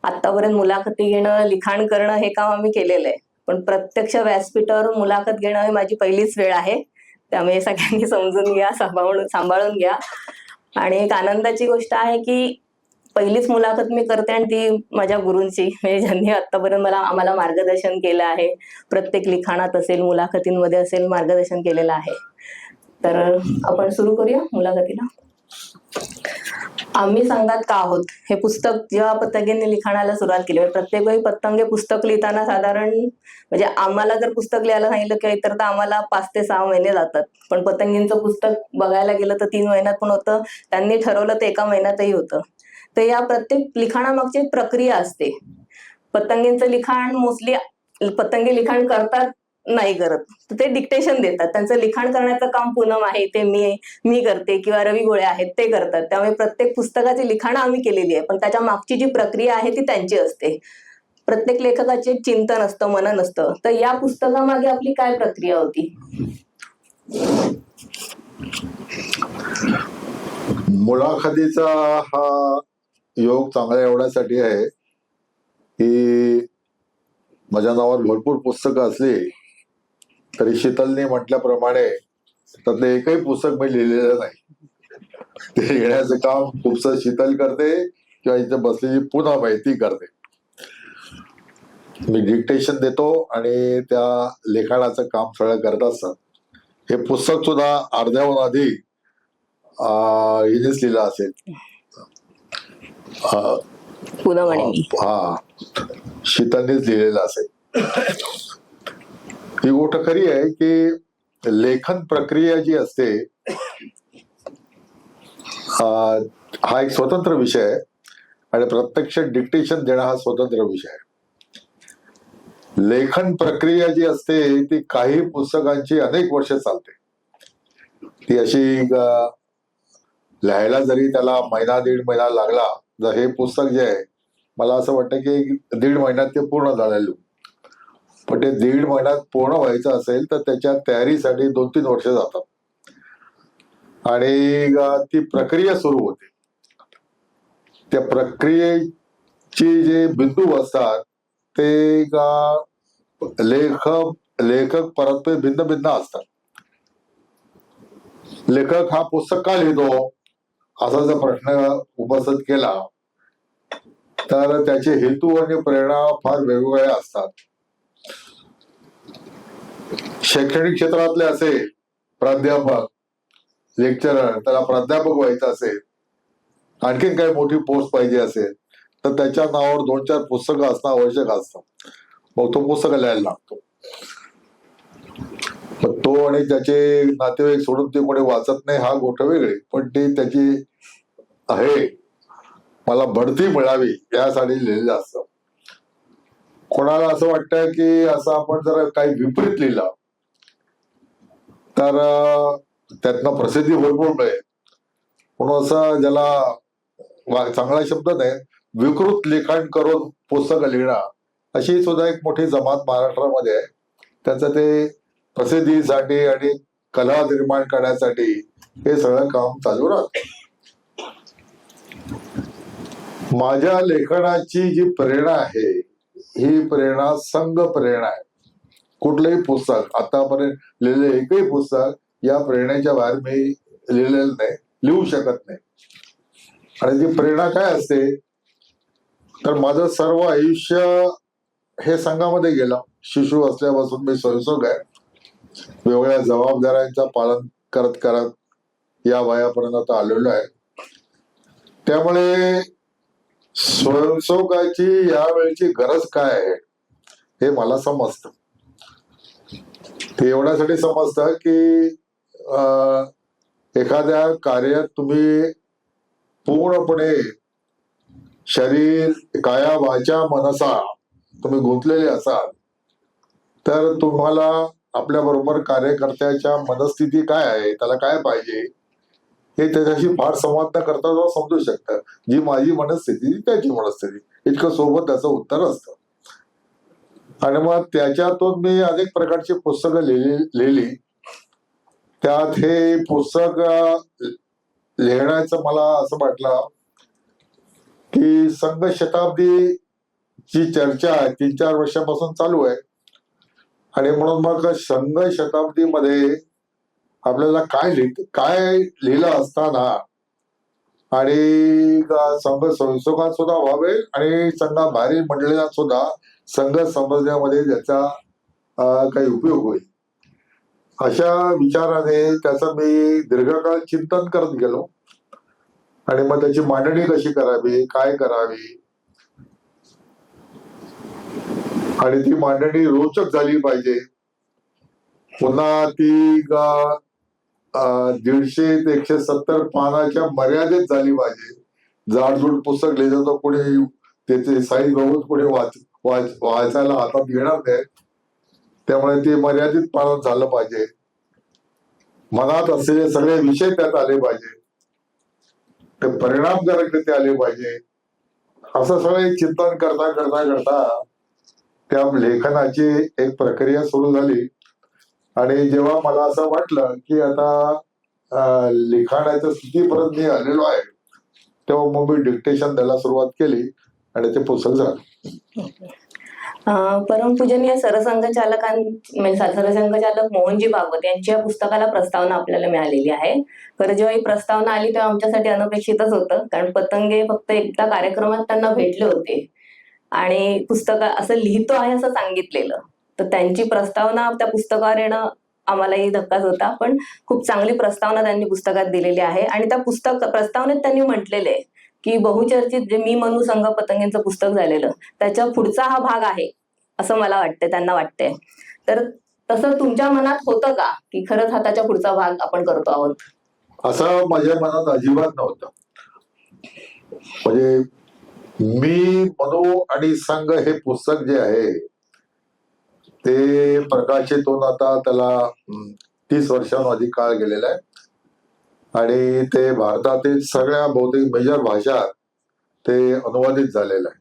आतापर्यंत मुलाखती घेणं, लिखाण करणं हे काम आम्ही केलेलं आहे, पण प्रत्यक्ष व्यासपीठावर मुलाखत घेणं ही माझी पहिलीच वेळ आहे. त्यामुळे सगळ्यांनी समजून घ्या, सांभाळून घ्या. आणि एक आनंदाची गोष्ट आहे की पहिलीच मुलाखत मी करते आणि ती माझ्या गुरूंची, म्हणजे ज्यांनी आतापर्यंत आम्हाला मार्गदर्शन केलं आहे. प्रत्येक लिखाणात असेल, मुलाखतींमध्ये असेल, मार्गदर्शन केलेलं आहे. तर आपण सुरू करूया मुलाखतीला. आम्ही संघात का आहोत हे पुस्तक जेव्हा पतंगेंनी लिखाणाला सुरुवात केली, प्रत्येक वेळी पतंगे पुस्तक लिहिताना साधारण म्हणजे आम्हाला जर पुस्तक लिहायला सांगितलं की तर आम्हाला 5 ते 6 महिने जातात, पण पतंगींचं पुस्तक बघायला गेलं तर 3 महिन्यात पण होतं, त्यांनी ठरवलं तर 1 महिन्यातही होतं. तर या प्रत्येक लिखाणामागची प्रक्रिया असते. पतंगींचं लिखाण मोस्टली पतंगे लिखाण करतात नाही करत, ते डिक्टेशन देतात. त्यांचं लिखाण करण्याचं काम पूनम आहे, ते मी करते, किंवा रवी गोळे आहेत ते करतात. त्यामुळे प्रत्येक पुस्तकाची लिखाणं आम्ही केलेली आहे, पण त्याच्या मागची जी प्रक्रिया आहे ती त्यांची असते. प्रत्येक लेखकाचे चिंतन असतं, मनन असतं. तर या पुस्तकामागे आपली काय प्रक्रिया होती? मुलाखतीचा हा योग चांगला एवढ्यासाठी आहे की माझ्या नावावर भरपूर पुस्तकं असली तरी शीतलने म्हटल्याप्रमाणे त्यातलं एकही पुस्तक मी लिहिलेलं नाही. ते लिहिण्याचं काम खूपसं शीतल करते किंवा इथे बसलेली पुन्हा माहिती करते. मी डिक्टेशन देतो आणि त्या लेखनाचं काम सगळं करत असतात. हे पुस्तक सुद्धा अर्ध्याहून आधी हिनेच लिहिलं असेल, शीतलनेच लिहिलेलं असेल. ही गोष्ट खरी आहे की लेखन प्रक्रिया जी असते हा एक स्वतंत्र विषय आहे आणि प्रत्यक्ष डिक्टेशन देणं हा स्वतंत्र विषय आहे. लेखन प्रक्रिया जी असते ती काही पुस्तकांची अनेक वर्ष चालते. ती अशी लिहायला जरी त्याला 1-1.5 महिना लागला, तर हे पुस्तक जे आहे मला असं वाटतं की 1.5 महिन्यात ते पूर्ण झालेलं. पण ते 1.5 महिन्यात पूर्ण व्हायचं असेल तर त्याच्या तयारीसाठी 2-3 वर्ष जातात आणि ती प्रक्रिया सुरू होते. त्या प्रक्रियेची जे बिंदू असतात ते लेखक परत भिन्न भिन्न असतात. लेखक हा पुस्तक का लिहितो असा जर प्रश्न उपस्थित केला तर त्याचे हेतू आणि प्रेरणा फार वेगवेगळ्या असतात. शैक्षणिक क्षेत्रातले असेल प्राध्यापक, लेक्चरर, त्याला प्राध्यापक व्हायचं असेल, आणखीन काही मोठी पोस्ट पाहिजे असेल तर त्याच्या नावावर 2-4 पुस्तकं असणं आवश्यक असतं. मग तो पुस्तक लिहायला लागतो. तो आणि त्याचे नातेवाईक सोडून ते कोणी वाचत नाही हा गोष्ट वेगळी, पण ते त्याची आहे मला बढती मिळावी यासाठी लिहिलेलं असतं. कोणाला असं वाटतं की असं आपण जर काही विपरीत लिहिलं तर त्यातनं प्रसिद्धी भरपूर मिळेल. म्हणून असं ज्याला चांगला शब्द नाही, विकृत लिखाण करून पुस्तकं लिहिणं अशी सुद्धा एक मोठी जमात महाराष्ट्रामध्ये आहे. त्याचं ते प्रसिद्धीसाठी आणि कला निर्माण करण्यासाठी हे सगळं काम चालू राहतं. माझ्या लेखनाची जी प्रेरणा आहे ही प्रेरणा संघ प्रेरणा आहे. कुठलंही पुस्तक आतापर्यंत लिहिलेलं एकही पुस्तक या प्रेरणेच्या बाहेर मी लिहिलेलं नाही, लिहू शकत नाही. आणि जी प्रेरणा काय असते तर माझं सर्व आयुष्य हे संघामध्ये गेलं. शिशु असल्यापासून मी स्वयंसेवक आहे. वेगवेगळ्या जबाबदाऱ्यांचं पालन करत करत या वयापर्यंत आलेलो आहे. त्यामुळे स्वयंसेवकाची यावेळची गरज काय आहे हे मला समजतं. ते एवढ्यासाठी समजतं की एखाद्या कार्यात तुम्ही पूर्णपणे शरीर, काया, वाचा, मनसा तुम्ही गुंतलेले असाल तर तुम्हाला आपल्या बरोबर कार्यकर्त्याच्या मनस्थिती काय आहे, त्याला काय पाहिजे हे त्याच्याशी फार संवाद न करता जो समजू शकतं. जी माझी मनस्थिती त्याची मनस्थिती इतकं सोबत त्याचं उत्तर असतं. आणि मग त्याच्यातून मी अनेक प्रकारची पुस्तकं लिहिली. त्यात हे पुस्तक लिहिण्याचं मला असं वाटलं की संघ शताब्दी ची चर्चा 3-4 वर्षापासून चालू आहे. आणि म्हणून मग संघ शताब्दीमध्ये आपल्याला काय लिहिलं असताना आणि संघ संशोधन सुद्धा व्हावे आणि संघाबाहेरील मंडळींना सुद्धा संघ समजण्यामध्ये त्याचा काही उपयोग होईल, अशा विचाराने त्याचं मी दीर्घकाळ चिंतन करत गेलो. आणि मग त्याची मांडणी कशी करावी, काय करावी, आणि ती मांडणी रोचक झाली पाहिजे. पुन्हा ती 150 ते 170 पानाच्या मर्यादेत झाली पाहिजे. जाडजूड पुस्तक लिहिलं तर कोणी त्याचे साईज बघून कोणी वाचायला हातात घेणार नाही. त्यामुळे ते मर्यादित पानात झालं पाहिजे. मनात असलेले सगळे विषय त्यात आले पाहिजे, ते परिणामकारकरित्या आले पाहिजे. असं सगळे चिंतन करता करता करता त्या लेखनाची एक प्रक्रिया सुरू झाली. आणि जेव्हा मला असं वाटलं की आता लिखाणाच्या स्थितीपर्यंत मी आलेलो आहे, तेव्हा मग मी डिक्टेशन द्यायला सुरुवात केली आणि ते पुस्तक झालं. परमपूजनीय म्हणजे सरसंघचालक मोहनजी भागवत यांच्या पुस्तकाला प्रस्तावना आपल्याला मिळालेली आहे. खरं जेव्हा ही प्रस्तावना आली तेव्हा आमच्यासाठी अनपेक्षितच होतं, कारण पतंगे फक्त एकदा कार्यक्रमात त्यांना भेटले होते आणि पुस्तक असं लिहितो आहे असं सांगितलेलं. तर त्यांची प्रस्तावना त्या पुस्तकावर येणं आम्हालाही धक्काच होता, पण खूप चांगली प्रस्तावना त्यांनी पुस्तकात दिलेली आहे. आणि त्या प्रस्तावनेत त्यांनी म्हटलेलं आहे की बहुचर्चित जे मी मनू संघ पतंगेंचं पुस्तक झालेलं त्याच्या पुढचा हा भाग आहे असं मला वाटतंय, त्यांना वाटतंय. तर तसं तुमच्या मनात होतं का की खरंच हा त्याच्या पुढचा भाग आपण करतो आहोत? असं माझ्या मनात अजिबात नव्हतं. म्हणजे मी मनू आणि संघ हे पुस्तक जे आहे ते प्रकाशित होऊन आता त्याला 30 वर्षांहून अधिक काळ गेलेला आहे. आणि ते भारतातील सगळ्या बहुतेक मेजर भाषा ते अनुवादित झालेलं आहे.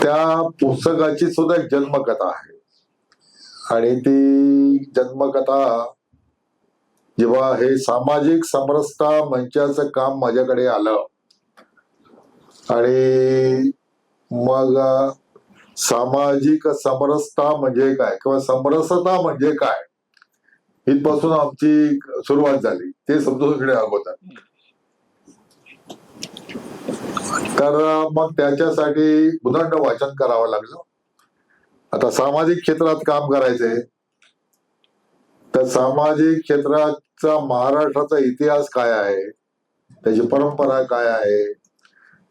त्या पुस्तकाची सुद्धा एक जन्मकथा आहे. आणि ती जन्मकथा जेव्हा हे सामाजिक समरसता मंचाचं काम माझ्याकडे आलं आणि मग सामाजिक समरसता म्हणजे काय किंवा समरसता म्हणजे काय इथपासून आमची सुरुवात झाली, ते समजून घेणे अगोदर. तर मग त्याच्यासाठी उदंड वाचन करावं लागलं. आता सामाजिक क्षेत्रात काम करायचंय तर सामाजिक क्षेत्राचा महाराष्ट्राचा इतिहास काय आहे, त्याची परंपरा काय आहे,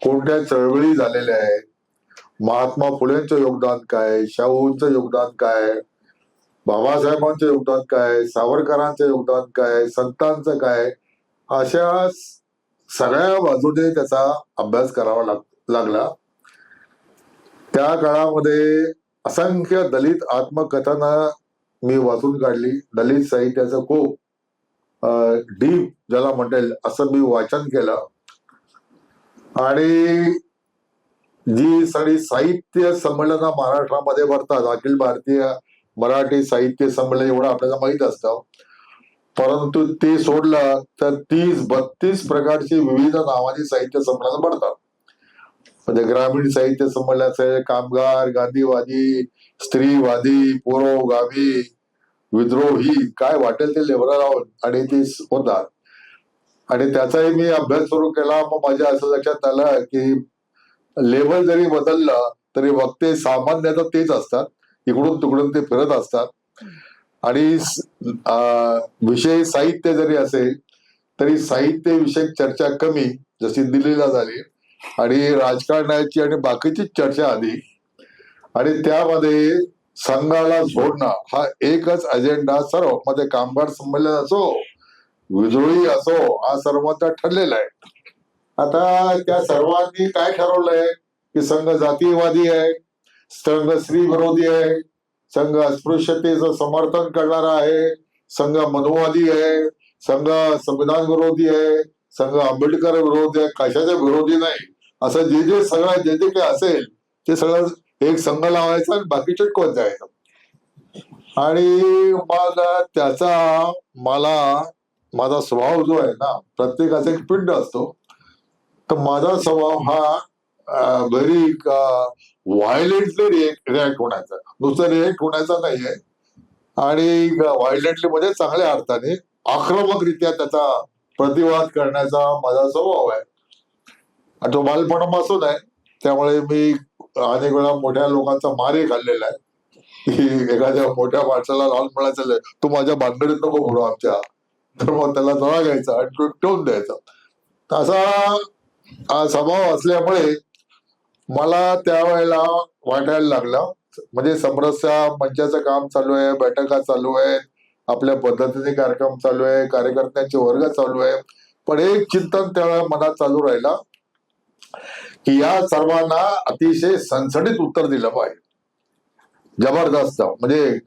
कोणत्या चळवळी झालेल्या आहेत, महात्मा फुलेंचं योगदान काय, शाहूंचं योगदान काय, बाबासाहेबांचं योगदान काय, सावरकरांचं योगदान काय, संतांचं काय, अशा सगळ्या बाजूने त्याचा अभ्यास करावा लागला. त्या काळामध्ये असंख्य दलित आत्मकथनं मी वाचून काढली. दलित साहित्याचं खूप डीप ज्याला म्हणेल असं मी वाचन केलं. आणि जी सगळी साहित्य संमेलनं महाराष्ट्रामध्ये भरतात, अखिल भारतीय मराठी साहित्य संमेलन एवढं आपल्याला माहित असतं, परंतु ते सोडलं तर 30-32 प्रकारची विविध नावाची साहित्य संमेलन भरतात. म्हणजे ग्रामीण साहित्य संमेलन असेल, कामगार, गांधीवादी, स्त्रीवादी, पुरोगामी, विद्रोही, काय वाटेल ते लेबल लावून आणि ती होतात. आणि त्याचाही मी अभ्यास सुरू केला. मग माझ्या असं लक्षात आलं की लेबल जरी बदललं तरी वक्ते सामान्यतः तेच असतात, इकडून तिकडून ते फिरत असतात. आणि विषय साहित्य जरी असेल तरी साहित्य विषयक चर्चा कमी, जशी दिल्लीला झाली, आणि राजकारणाची आणि बाकीची चर्चा आली. आणि त्यामध्ये संघाला जोडणं हा एकच अजेंडा सर्व मध्ये, कामगार संमेलन असो, विद्रोही असो, हा सर्वांचा ठरलेला आहे. आता त्या सर्वांनी काय ठरवलंय की संघ जातीयवादी आहे, संघ स्त्री विरोधी आहे, संघ अस्पृश्यतेचं समर्थन करणारा आहे, संघ मनुवादी आहे, संघ संविधान विरोधी आहे, संघ आंबेडकर विरोधी आहे. कशाच्या विरोधी नाही, असं जे सगळं जे काही असेल ते सगळं एक संघ लावायचा आणि बाकी चिटकवत जायचं. आणि मग त्याचा मला माझा स्वभाव जो आहे ना, प्रत्येकाचा एक पिंड असतो. तर माझा स्वभाव हा व्हेरी व्हायलेंटली रिॲक्ट होण्याचा, नुसतं रिॲक्ट होण्याचा नाहीये, आणि व्हायलेंटली म्हणजे चांगल्या अर्थाने आक्रमकरित्या त्याचा प्रतिवाद करण्याचा माझा स्वभाव आहे. आणि तो बालपणापासून आहे. त्यामुळे मी अनेक वेळा मोठ्या लोकांचा मारही खाल्लेला आहे. की एखाद्या मोठ्या माणसाला लहान म्हणायचं तू माझ्या भानगडीत नको बोलू आमच्या, तर मग त्याला जळा घ्यायचा आणि तो ठेवून द्यायचा. तर असा स्वभाव असल्यामुळे मला त्यावेळेला वाटायला लागलं, म्हणजे समरस्या मंचाचं काम चालू आहे, बैठका चालू आहेत, आपल्या पद्धतीने कार्यक्रम चालू आहे, कार्यकर्त्यांचे वर्ग चालू आहे, पण एक चिंतन त्यावेळेला मनात चालू राहिला की या सर्वांना अतिशय सणसणीत उत्तर दिलं पाहिजे, जबरदस्त, म्हणजे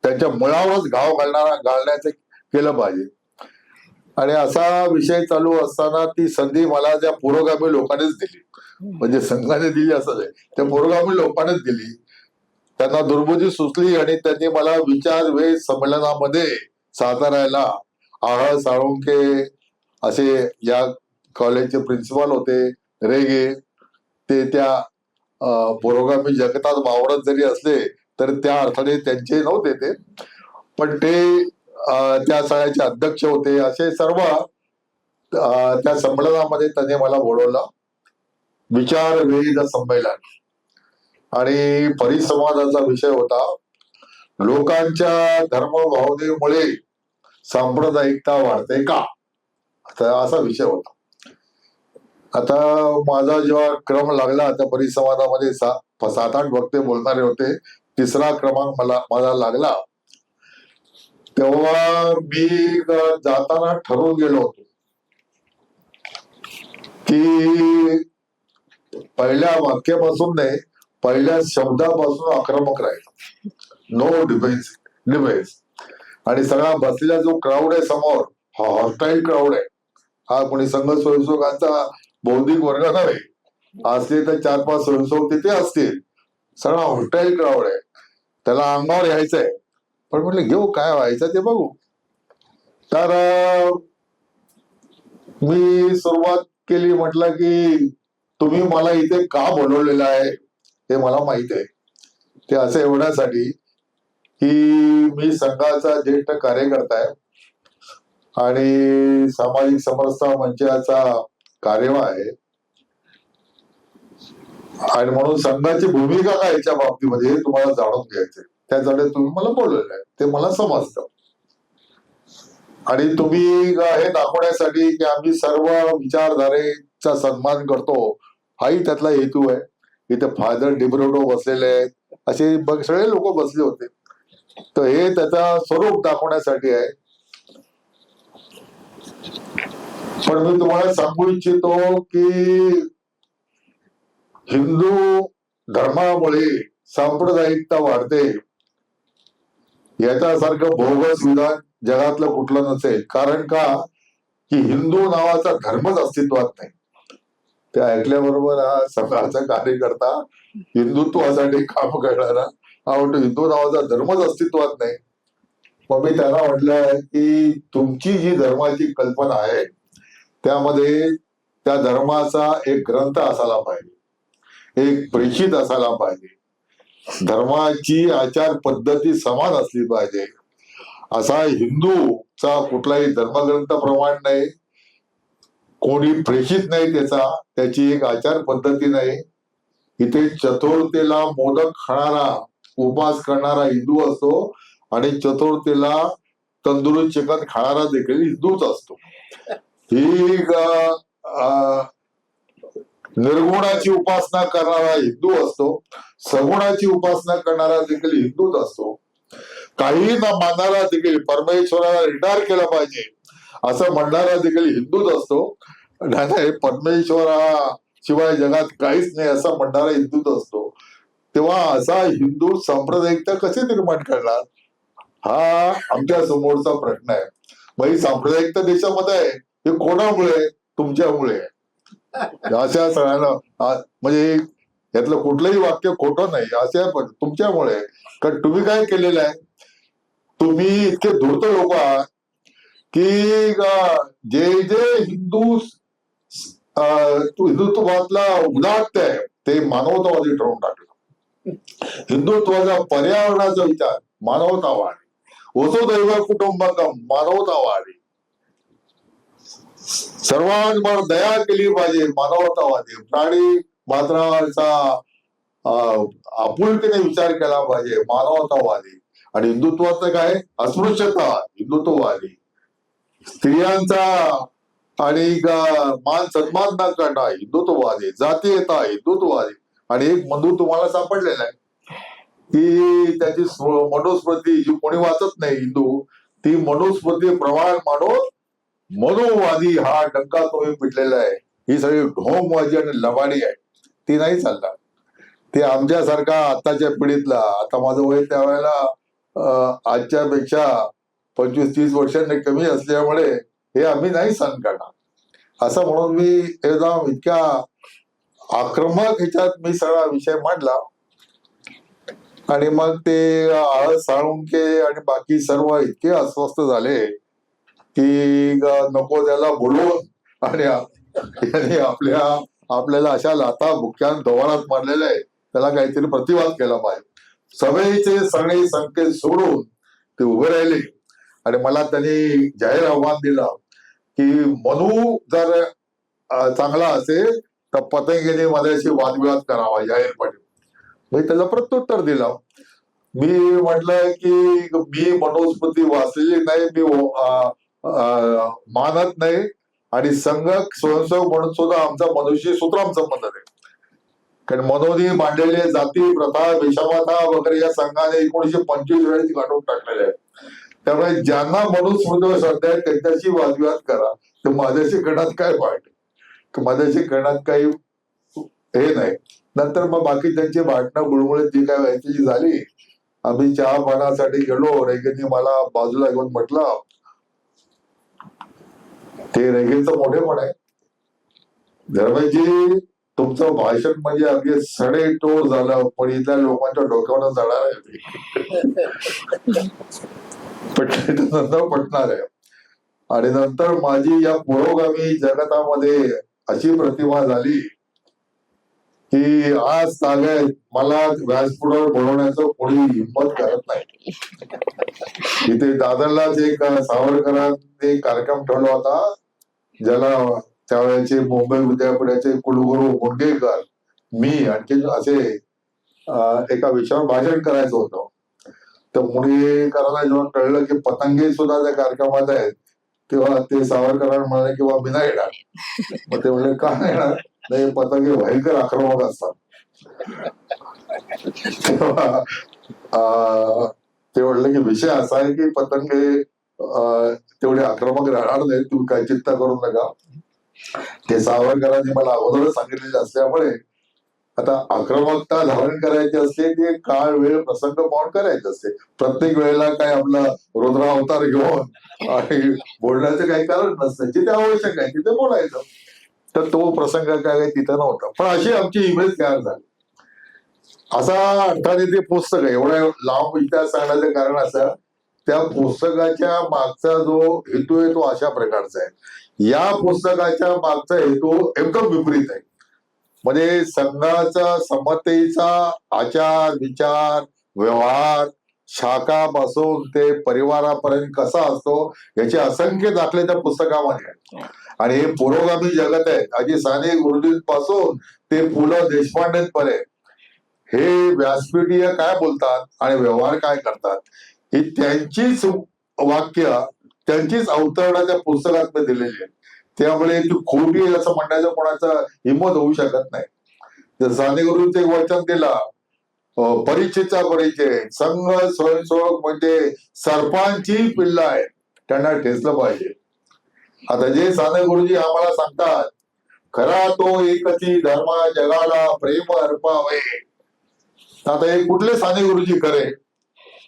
त्यांच्या मुळावरच घाव घालण्याचं केलं पाहिजे. आणि असा विषय चालू असताना ती संधी मला त्या पुरोगामी लोकांनीच दिली, म्हणजे संघाने दिली असं नाही, त्या पुरोगामी लोकांनीच दिली. त्यांना दुर्बुद्धी सुचली आणि त्यांनी मला विचार वेध संमेलनामध्ये साताऱ्याला साळुंके असे या कॉलेजचे प्रिन्सिपल होते, रेगे, ते त्या पुरोगामी जगतात वावरत जरी असले तर त्या अर्थाने त्यांचे नव्हते ते, पण ते त्या सगळ्याचे अध्यक्ष होते. असे सर्व त्या संमेलनामध्ये त्यांनी मला बोलवलं, विचार वेध संमेलन, आणि परिसंवादाचा विषय होता लोकांच्या धर्मभावनेमुळे सांप्रदायिकता वाढते का, असा विषय होता. आता माझा जेव्हा क्रम लागला त्या परिसंवादामध्ये 7-8 वक्ते बोलणारे होते, तिसरा क्रमांक मला लागला, तेव्हा मी जाताना ठरवून गेलो होतो की पहिल्या वाक्यापासून नाही, पहिल्या शब्दापासून आक्रमक राहील, नो डिफेन्स. आणि सगळा बसलेला जो क्राऊड आहे समोर, हा हॉस्टाईल क्राऊड आहे, हा कोणी संघ स्वयंसेवकांचा बौद्धिक वर्ग नव्हे, असले तर 4-5 स्वयंसेवक तिथे असतील, सगळा हॉस्टाईल क्राऊड आहे, त्याला अंगावर यायचंय. पण म्हटलं घेऊ, काय व्हायचं ते बघू. तर मी सुरुवात केली, म्हटलं की तुम्ही मला इथे का बोलवलेलं आहे हे मला माहित आहे. ते असं एवढ्यासाठी की मी संघाचा ज्येष्ठ कार्यकर्ता आहे आणि सामाजिक समरसता मंचाचा कार्यवाह आहे, आणि म्हणून संघाची भूमिका काय याच्या बाबतीमध्ये तुम्हाला जाणून घ्यायचंय, त्यासाठी तुम्ही मला बोलवलेलं आहे, ते मला समजतं. आणि तुम्ही हे दाखवण्यासाठी की आम्ही सर्व विचारधारेचा सन्मान करतो, हाही त्यातला हेतू आहे. इथे फादर डिब्रोडो बसलेले आहेत, असे सगळे लोक बसले होते. तर हे त्याचा स्वरूप दाखवण्यासाठी आहे. पण मी तुम्हाला सांगू इच्छितो की हिंदू धर्मामुळे सांप्रदायिकता वाढते, याच्यासारखं बोगस विधान जगातलं कुठलं नसेल. कारण का की हिंदू नावाचा धर्मच अस्तित्वात नाही. ते ऐकल्याबरोबर हा संघाचा कार्यकर्ता, हिंदुत्वासाठी काम करणारा, हा म्हणतो हिंदू नावाचा धर्मच अस्तित्वात नाही. मग मी त्यांना म्हटलं की तुमची जी धर्माची कल्पना आहे त्यामध्ये त्या धर्माचा एक ग्रंथ असायला पाहिजे, एक प्रेषित असायला पाहिजे, धर्माची आचार पद्धती समान असली पाहिजे. असा हिंदूचा कुठलाही धर्मग्रंथ प्रमाण नाही, कोणी प्रेषित नाही त्याची एक आचार पद्धती नाही. इथे चतुर्थीला मोदक खाणारा, उपास करणारा हिंदू असतो आणि चतुर्थीला तंदुरी चिकन खाणारा देखील हिंदूच असतो. ही निर्गुणाची उपासना करणारा हिंदू असतो, सगुणाची उपासना करणारा देखील हिंदूच असतो. काही न मानणारा देखील परमेश्वराला रिटायर केला पाहिजे असं म्हणणारा देखील हिंदूच असतो. नाही, परमेश्वरा शिवाय जगात काहीच नाही असं म्हणणारा हिंदूच असतो. तेव्हा असा हिंदू सांप्रदायिकता कशी निर्माण करणार, हा आमच्या समोरचा प्रश्न आहे. मग ही सांप्रदायिकता देशामध्ये आहे, हे कोणामुळे? तुमच्यामुळे. अशा सगळ्यांना म्हणजे यातलं कुठलंही वाक्य खोटं नाही अशा पण तुमच्यामुळे. कारण तुम्ही काय केलेलं आहे, तुम्ही इतके धूर्त लोक आहात की जे जे हिंदुत्वातला उदात्त आहे ते मानवतावादी ठरवून टाकलं. हिंदुत्वाचा पर्यावरणाचा विचार मानवतावादी, वसुदैव कुटुंबकम मानवतावादी, सर्वांवर दया केली पाहिजे मानवतावादी, प्राणी मात्राचा आपुलकीने विचार केला पाहिजे मानवतावादी. आणि हिंदुत्वाचं काय, अस्पृश्यता हिंदुत्ववादी, स्त्रियांचा आणि मान सन्मान न करणं हिंदुत्ववादी, जातीयता हिंदुत्ववादी. आणि एक बंधू तुम्हाला सापडलेला आहे की त्याची मनुस्मृती जी कोणी वाचत नाही हिंदू, ती मनुस्मृती प्रमाण मनोवादी हा डंका तुम्ही पिटलेला आहे. ही सगळी ढोंगबाजी आणि लबाडी आहे, ती नाही चालणार. ते आमच्यासारखा आताच्या पिढीतला, आता माझं वय त्यावेळेला आजच्या पेक्षा 25-30 वर्षांनी कमी असल्यामुळे हे आम्ही नाही सहन करणार. असं म्हणून मी एकदम इतक्या आक्रमक ह्याच्यात मी सगळा विषय मांडला. आणि मग ते आळस साळुंके आणि बाकी सर्व इतके अस्वस्थ झाले की नको त्याला बोलवून आणि आपल्याला अशा लाथा बुक्यान गव्हाणात मारलेल्या आहे, त्याला काहीतरी प्रतिवाद केला पाहिजे. सभेचे सगळे संकेत सोडून ते उभे राहिले. आणि मला त्यांनी जाहीर आव्हान दिलं की मनू जर चांगला असेल तर पतंगेने माझ्याशी वादविवाद करावा जाहीरपणे. मी त्याला प्रत्युत्तर दिलं. मी म्हटलंय की मी मनुस्मृती वाचलेली नाही, मी मानत नाही, आणि संघ स्वयंसेवक म्हणून सुद्धा आमचा मनुष्य सूत्राम संबंध आहे. कारण मनोनी मांडलेले जाती प्रथा विषमता वगैरे या संघाने 1925 वेळेस काढून टाकलेले आहे. त्यामुळे ज्यांना मनुस्मृतीवर श्रद्धा आहे त्यांच्याशी वादविवाद करा, तर माझ्याशी करण्यात काय वाईट, माझ्याशी करण्यात काही हे नाही. नंतर मग बाकी त्यांची भांडणं गुळमुळीत जी काय व्हायची झाली. आम्ही चहा पाण्यासाठी गेलो. रेगेंनी मला बाजूला घेऊन म्हटलं, ते रेगेंचं मोठेपण आहे, धर्मजी तुमचं भाषण म्हणजे अगदी सडेतोड झालं, पण इथल्या लोकांच्या डोक्यावर जाणार आहे पटणार आहे. आणि नंतर माझी या पुरोगामी जगतामध्ये अशी प्रतिमा झाली की आज तागायत मला व्यासपीठावर बोलवण्याचं कोणी हिंमत करत नाही. इथे दादरलाच एक सावरकरांनी कार्यक्रम ठेवला होता, ज्याला त्यावेळेचे मुंबई विद्यापीठाचे कुलगुरू मुंडगेकर, मी आणखी असे एका विषयावर भाषण करायचं होतं. तर मुंडगेकरांना जेव्हा कळलं की पतंगे सुद्धा त्या कार्यक्रमात आहेत, तेव्हा ते सावरकरांना म्हणाले की मी नाही येणार. मग ते म्हणले का नाही येणार, नाही पतंगे भयंकर आक्रमक असतात. तेव्हा ते म्हणले की विषय असा आहे की पतंगे तेवढे आक्रमक राहणार नाही, तुम्ही काय चिंता करू नका. ते सावरकरांनी मला अगोदरच सांगितलेले असल्यामुळे आता आक्रमकता धारण करायची असते ते काळ वेळ प्रसंग पाहून करायचे असते. प्रत्येक वेळेला काय आपला रुद्रावतार घेऊन आणि बोलण्याचं काही कारण नसतं. जिथे आवश्यक आहे तिथे बोलायचं. तर तो प्रसंग काय तिथं नव्हता, पण अशी आमची इमेज तयार झाली. असा अर्थाने ते पुस्तक आहे, एवढा लांब इतिहास सांगण्याचं कारण असं, त्या पुस्तकाच्या मागचा जो हेतू आहे तो अशा प्रकारचा आहे. या पुस्तकाच्या मागचा हेतू एकदम विपरीत आहे. म्हणजे संघाचा समतेचा आचार विचार व्यवहार शाखापासून ते परिवारापर्यंत कसा असतो याचे असंख्य दाखले त्या पुस्तकामध्ये आहेत. आणि हे पुरोगामी जगत आहे, अगदी साने गुरुजींपासून ते पु ल देशपांडेंपर्यंत हे व्यासपीठीय काय बोलतात आणि व्यवहार काय करतात ही त्यांचीच वाक्य त्यांचीच अवतरणा त्या पुस्तकात दिलेली आहे. त्यामुळे ती खोटी असं म्हणण्याचं कोणाचं हिंमत होऊ शकत नाही. जर साने गुरुंचं एक वचन दिलं, परीक्षेचा परिचय, संघ स्वयंसेवक म्हणजे सर्पांची पिल्ल आहे, त्यांना ठेचलं पाहिजे. आता जे साने गुरुजी आम्हाला सांगतात, खरा तो एकची धर्मा जगाला प्रेम अर्पावे. आता हे कुठले साने गुरुजी खरे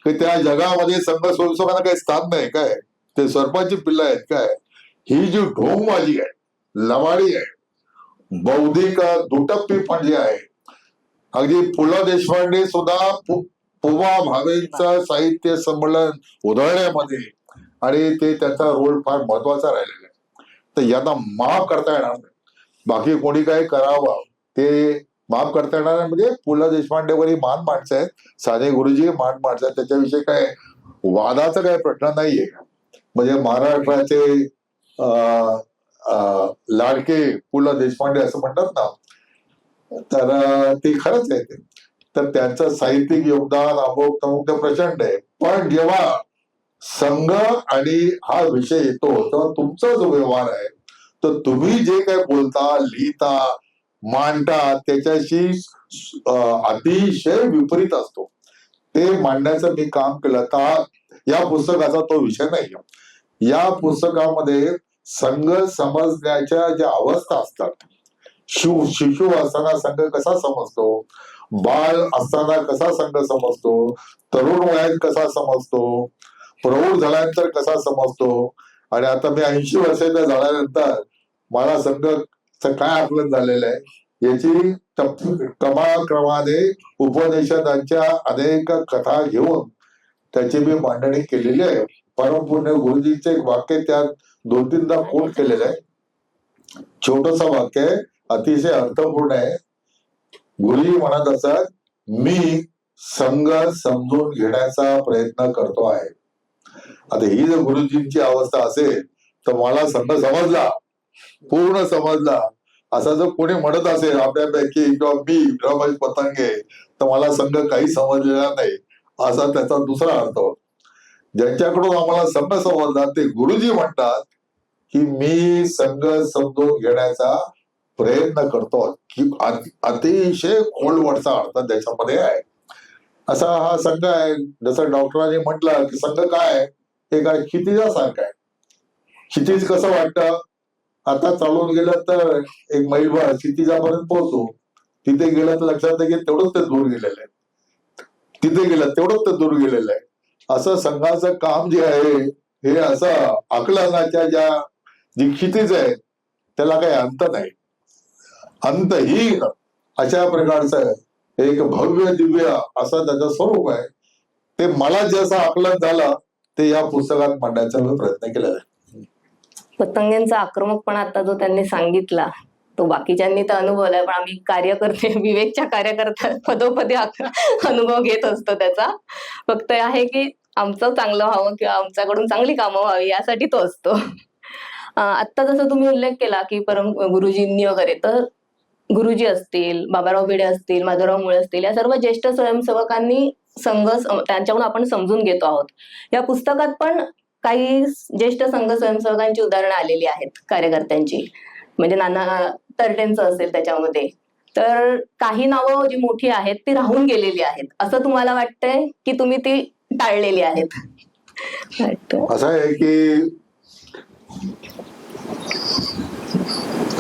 की त्या जगामध्ये संघ स्वयंसेवकांना काही स्थान नाही काय, ते सर्पांची पिल्ल आहेत काय. ही जी ढोंगबाजी आहे, लवाडी आहे, बौद्धिक दुटप्पीपण जे आहे, अगदी पु ल देशपांडे सुद्धा पुमा भावेंचं साहित्य संमेलन उधळण्यामध्ये आणि ते त्याचा रोल फार महत्वाचा राहिलेला आहे. तर यांना माफ करता येणार नाही. बाकी कोणी काही करावं ते माफ करता येणार नाही. म्हणजे पु ल देशपांडेवरही महान माणसं आहेत, साने गुरुजी महान माणसं आहेत, त्याच्याविषयी काय वादाचा काही प्रश्न नाहीये. म्हणजे महाराष्ट्राचे लाडके पु ल देशपांडे असं म्हणतात ना, तर ते खरंच आहे. ते तर त्यांचं साहित्यिक योगदान अमोघ प्रचंड आहे. पण जेव्हा संघ आणि हा विषय येतो तेव्हा तुमचा जो व्यवहार आहे, तर तुम्ही जे काही बोलता, लिहिता, मांडता त्याच्याशी अतिशय विपरीत असतो. ते मांडण्याचं मी काम केलं. तर या पुस्तकाचा तो विषय नाही. या पुस्तकामध्ये संघ समजण्याच्या ज्या अवस्था असतात, शिशु असताना संघ कसा समजतो, बाल असताना कसा संघ समजतो, तरुण वयात कसा समजतो, प्रौढ झाल्यानंतर कसा समजतो, आणि आता मी 80 वर्षाच्या झाल्यानंतर मला संघ काय आकलन झालेलं आहे याची क्रमाक्रमाने उपनिषदांच्या अनेक कथा घेऊन त्याची मी मांडणी केलेली आहे. परमपूज्य गुरुजींचे एक वाक्य त्यात 2-3दा कोट केलेलं आहे. छोटस वाक्य आहे, अतिशय अर्थपूर्ण आहे. गुरुजी म्हणत असत, मी संघ समजून घेण्याचा प्रयत्न करतो आहे. आता ही जर गुरुजींची अवस्था असेल तर मला संघ समजला, पूर्ण समजला, असं जर कोणी म्हणत असेल आपल्यापैकी किंवा मी रमेश पतंगे, तर मला संघ काही समजलेला नाही असा त्याचा दुसरा अर्थ होतो. ज्यांच्याकडून आम्हाला संघ समजला ते गुरुजी म्हणतात की मी संघ समजून घेण्याचा प्रयत्न करतो, की अतिशय खोलवरचा अर्थ त्याच्यामध्ये आहे. असा हा संघ आहे. जसं डॉक्टरांनी म्हटलं की संघ काय आहे, ते काय क्षितिजासारखं आहे. क्षितिज कसं वाटतं, आता चालून गेलं तर एक मैलभर क्षितिजापर्यंत पोहोचू, तिथे गेलं तर लक्षात येईल तेवढंच ते दूर गेलेलं आहे, तिथे गेलं तेवढंच ते दूर गेलेलं आहे. असं संघाचं काम जे आहे हे असं आकलनाच्या ज्या जी क्षितिज आहे त्याला काही अंत नाही, अंतहीन अशा प्रकारचं एक भव्य दिव्य असं त्याचं स्वरूप आहे. ते मला जसं आकलन झालं ते या पुस्तकात मांडण्याचा मी प्रयत्न केलेला आहे. पतंगेंचा आक्रमकपणा आता जो त्यांनी सांगितला तो बाकीच्यांनी तर अनुभवलाय, पण आम्ही कार्यकर्ते, विवेकच्या कार्यकर्त्या पदोपदी अनुभव घेत असतो त्याचा. फक्त आहे की आमचं चांगलं व्हावं किंवा आमच्याकडून चांगली कामं व्हावी यासाठी तो असतो. आता जसं तुम्ही उल्लेख केला की परम गुरुजींनी वगैरे, तर गुरुजी असतील, बाबाराव भिडे असतील, माधवराव मुळे असतील, या सर्व ज्येष्ठ स्वयंसेवकांनी संघ त्यांच्याकडून आपण समजून घेतो आहोत. या पुस्तकात पण काही ज्येष्ठ संघ स्वयंसेवकांची उदाहरणं आलेली आहेत, कार्यकर्त्यांची. म्हणजे नाना तरटेंचं असेल त्याच्यामध्ये. तर काही नावं जी मोठी आहेत ती राहून गेलेली आहेत, असं तुम्हाला वाटतंय की तुम्ही ती टाळलेली आहेत? असं आहे की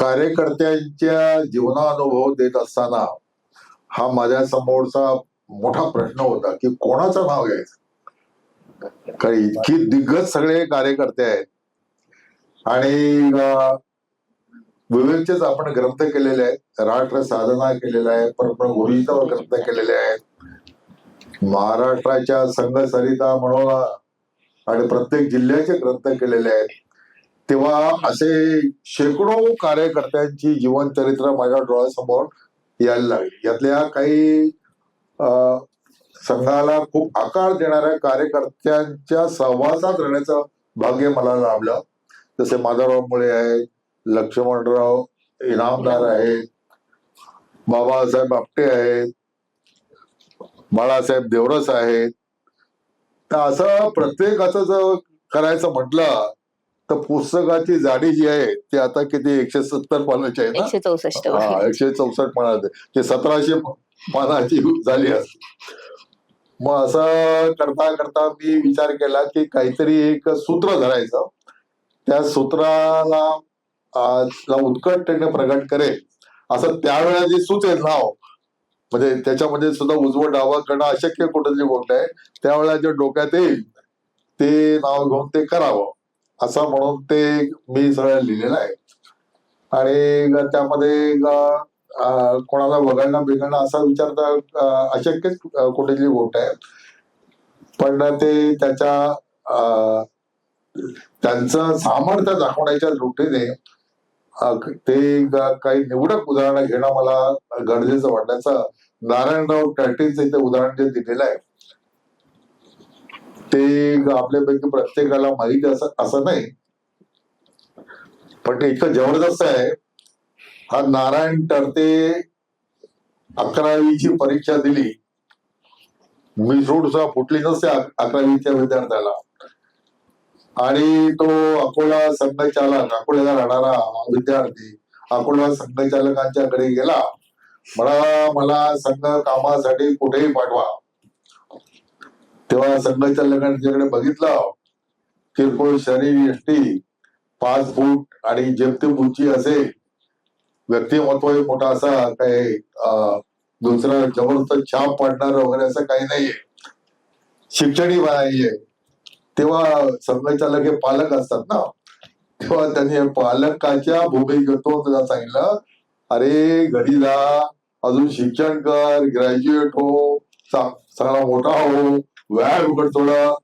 कार्यकर्त्यांच्या जीवनानुभव देत असताना हा माझ्या समोरचा मोठा प्रश्न होता की कोणाचं नाव घ्यायचं. कारण इतकी दिग्गज सगळे कार्यकर्ते आहेत आणि विवेकचेच आपण ग्रंथ केलेले आहेत, राष्ट्र साधना केलेला आहे, परंपरा गुरुजीचा ग्रंथ केलेले आहेत, महाराष्ट्राच्या संघ सरिता म्हणून आणि प्रत्येक जिल्ह्याचे ग्रंथ केलेले आहेत. तेव्हा असे शेकडो कार्यकर्त्यांची जीवनचरित्र माझ्या डोळ्यासमोर यायला लागली. यातल्या काही संघाला खूप आकार देणाऱ्या कार्यकर्त्यांच्या सहवासात राहण्याचं भाग्य मला लाभलं. जसे माधवराव मुळे आहेत, लक्ष्मणराव इनामदार आहेत, बाबासाहेब आपटे आहेत, बाळासाहेब देवरस आहेत. तर असं प्रत्येकाचं जर करायचं म्हटलं तर पुस्तकाची जाडी जी आहे ती आता किती 170 पानाची आहे ना, 164 पानाची, ते 1700 पानाची झाली असते. मग असं करता करता मी विचार केला की काहीतरी एक सूत्र धरायचं, त्या सूत्राला उत्कटतेने प्रगट करेल असं त्यावेळेला जे सुचेल नाव, म्हणजे त्याच्यामध्ये सुद्धा उजवं डावं करणं अशक्य कुठली गोष्ट आहे, त्यावेळेला जे डोक्यात येईल ते नाव घेऊन ते करावं असं म्हणून ते मी सगळं लिहिलेलं आहे. आणि त्यामध्ये कोणाला वगळणं बिघडणं असा विचार तर अशक्यच कुठली गोष्ट आहे. पण ते त्यांचं सामर्थ्य दाखवण्याच्या दृष्टीने ते काही निवडक उदाहरणं घेणं मला गरजेचं वाटण्याचं नारायणराव टर्टींचं इथे उदाहरण जे दिलेलं आहे ते आपल्यापैकी प्रत्येकाला माहिती असं नाही, पण ते इतकं जबरदस्त आहे. हा नारायण टर्टे 11वीची परीक्षा दिली, मी सुद्धा फुटली नसते 11वीच्या विद्यार्थ्याला, आणि तो अकोला संघचालक, अकोल्याला राहणारा विद्यार्थी अकोला संघचालकांच्याकडे गेला, मला संघ कामासाठी कुठेही पाठवा. तेव्हा संघचालकांच्याकडे बघितलं, किरकोळ शरीर यष्टी, 5 फूट आणि जेमतेम उंची असेल, व्यक्तिमत्व मोठा असा काही दुसरा जबरदस्त छाप पाडणार वगैरे असं काही नाहीये, शिक्षणही नाहीये. तेव्हा संघचालक हे पालक असतात ना, तेव्हा त्यांनी पालकाच्या भूमिकेतून त्याला सांगितलं, अरे घरी जा, अजून शिक्षण कर, ग्रॅज्युएट हो, चांगला मोठा हो, व्यायाम कर थोडा,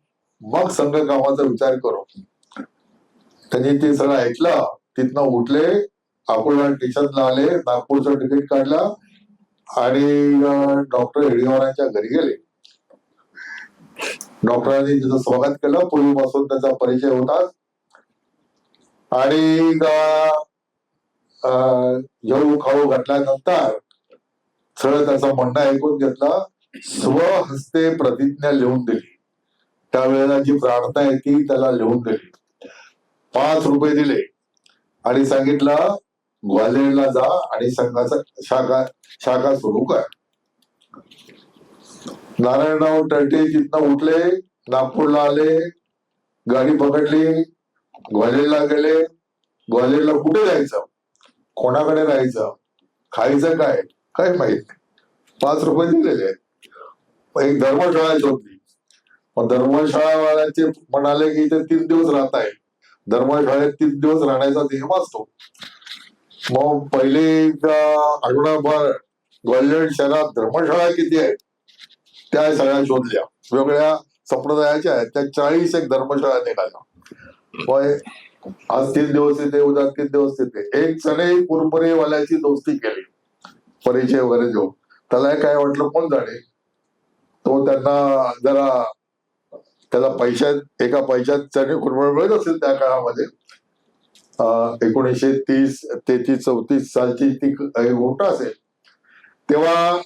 मग संघ कामाचा विचार करू. त्यांनी ते सगळं ऐकलं, तिथनं उठले, अकोला स्टेशनला आले, नागपूरचं तिकीट काढलं आणि डॉक्टर हेडगेवारांच्या घरी गेले. डॉक्टरांनी त्याचं स्वागत केलं, पूर्वीपासून त्याचा परिचय होता, आणि जेवू खाऊ घातल्यानंतर सरळ त्याचं म्हणणं ऐकून घेतलं, स्वहस्ते प्रतिज्ञा लिहून दिली. त्यावेळेला जी प्रार्थना आहे ती त्याला लिहून दिली, 5 रुपये दिले आणि सांगितलं ग्वाल्हेरला जा आणि संघाचा शाखा सुरू कर. नारायणराव टर्टे तिथनं उठले, नागपूरला आले, गाडी पकडली, ग्वाल्हेरला गेले. ग्वाल्हेरला कुठे जायचं, कोणाकडे राहायचं, खायचं काय काय माहित नाही, 5 रुपये दिलेले आहेत. एक धर्मशाळा शोधली, पण धर्मशाळावाल्याचे म्हणाले की इथे 3 दिवस राहत आहे, धर्मशाळेत 3 दिवस राहण्याचा नियम असतो. मग पहिले आठवडाभर ग्वाल्हेर शहरात धर्मशाळा किती आहेत त्या सगळ्या शोधल्या, वेगळ्या संप्रदायाच्या आहेत त्या 41 धर्मशाळा निघाल्या. मग आज 3 दिवस तिथे, उद्या 3 दिवस तिथे. एक सणे कुरमुरेवाल्याची दोस्ती केली, परिचय वगैरे देऊन. त्याला काय वाटलं कोण जाणे, तो त्यांना जरा त्याला एका पैशात चणे कुरमुरे मिळत असेल त्या काळामध्ये. 1930, 33, 34 सालची ती गोष्ट असेल. तेव्हा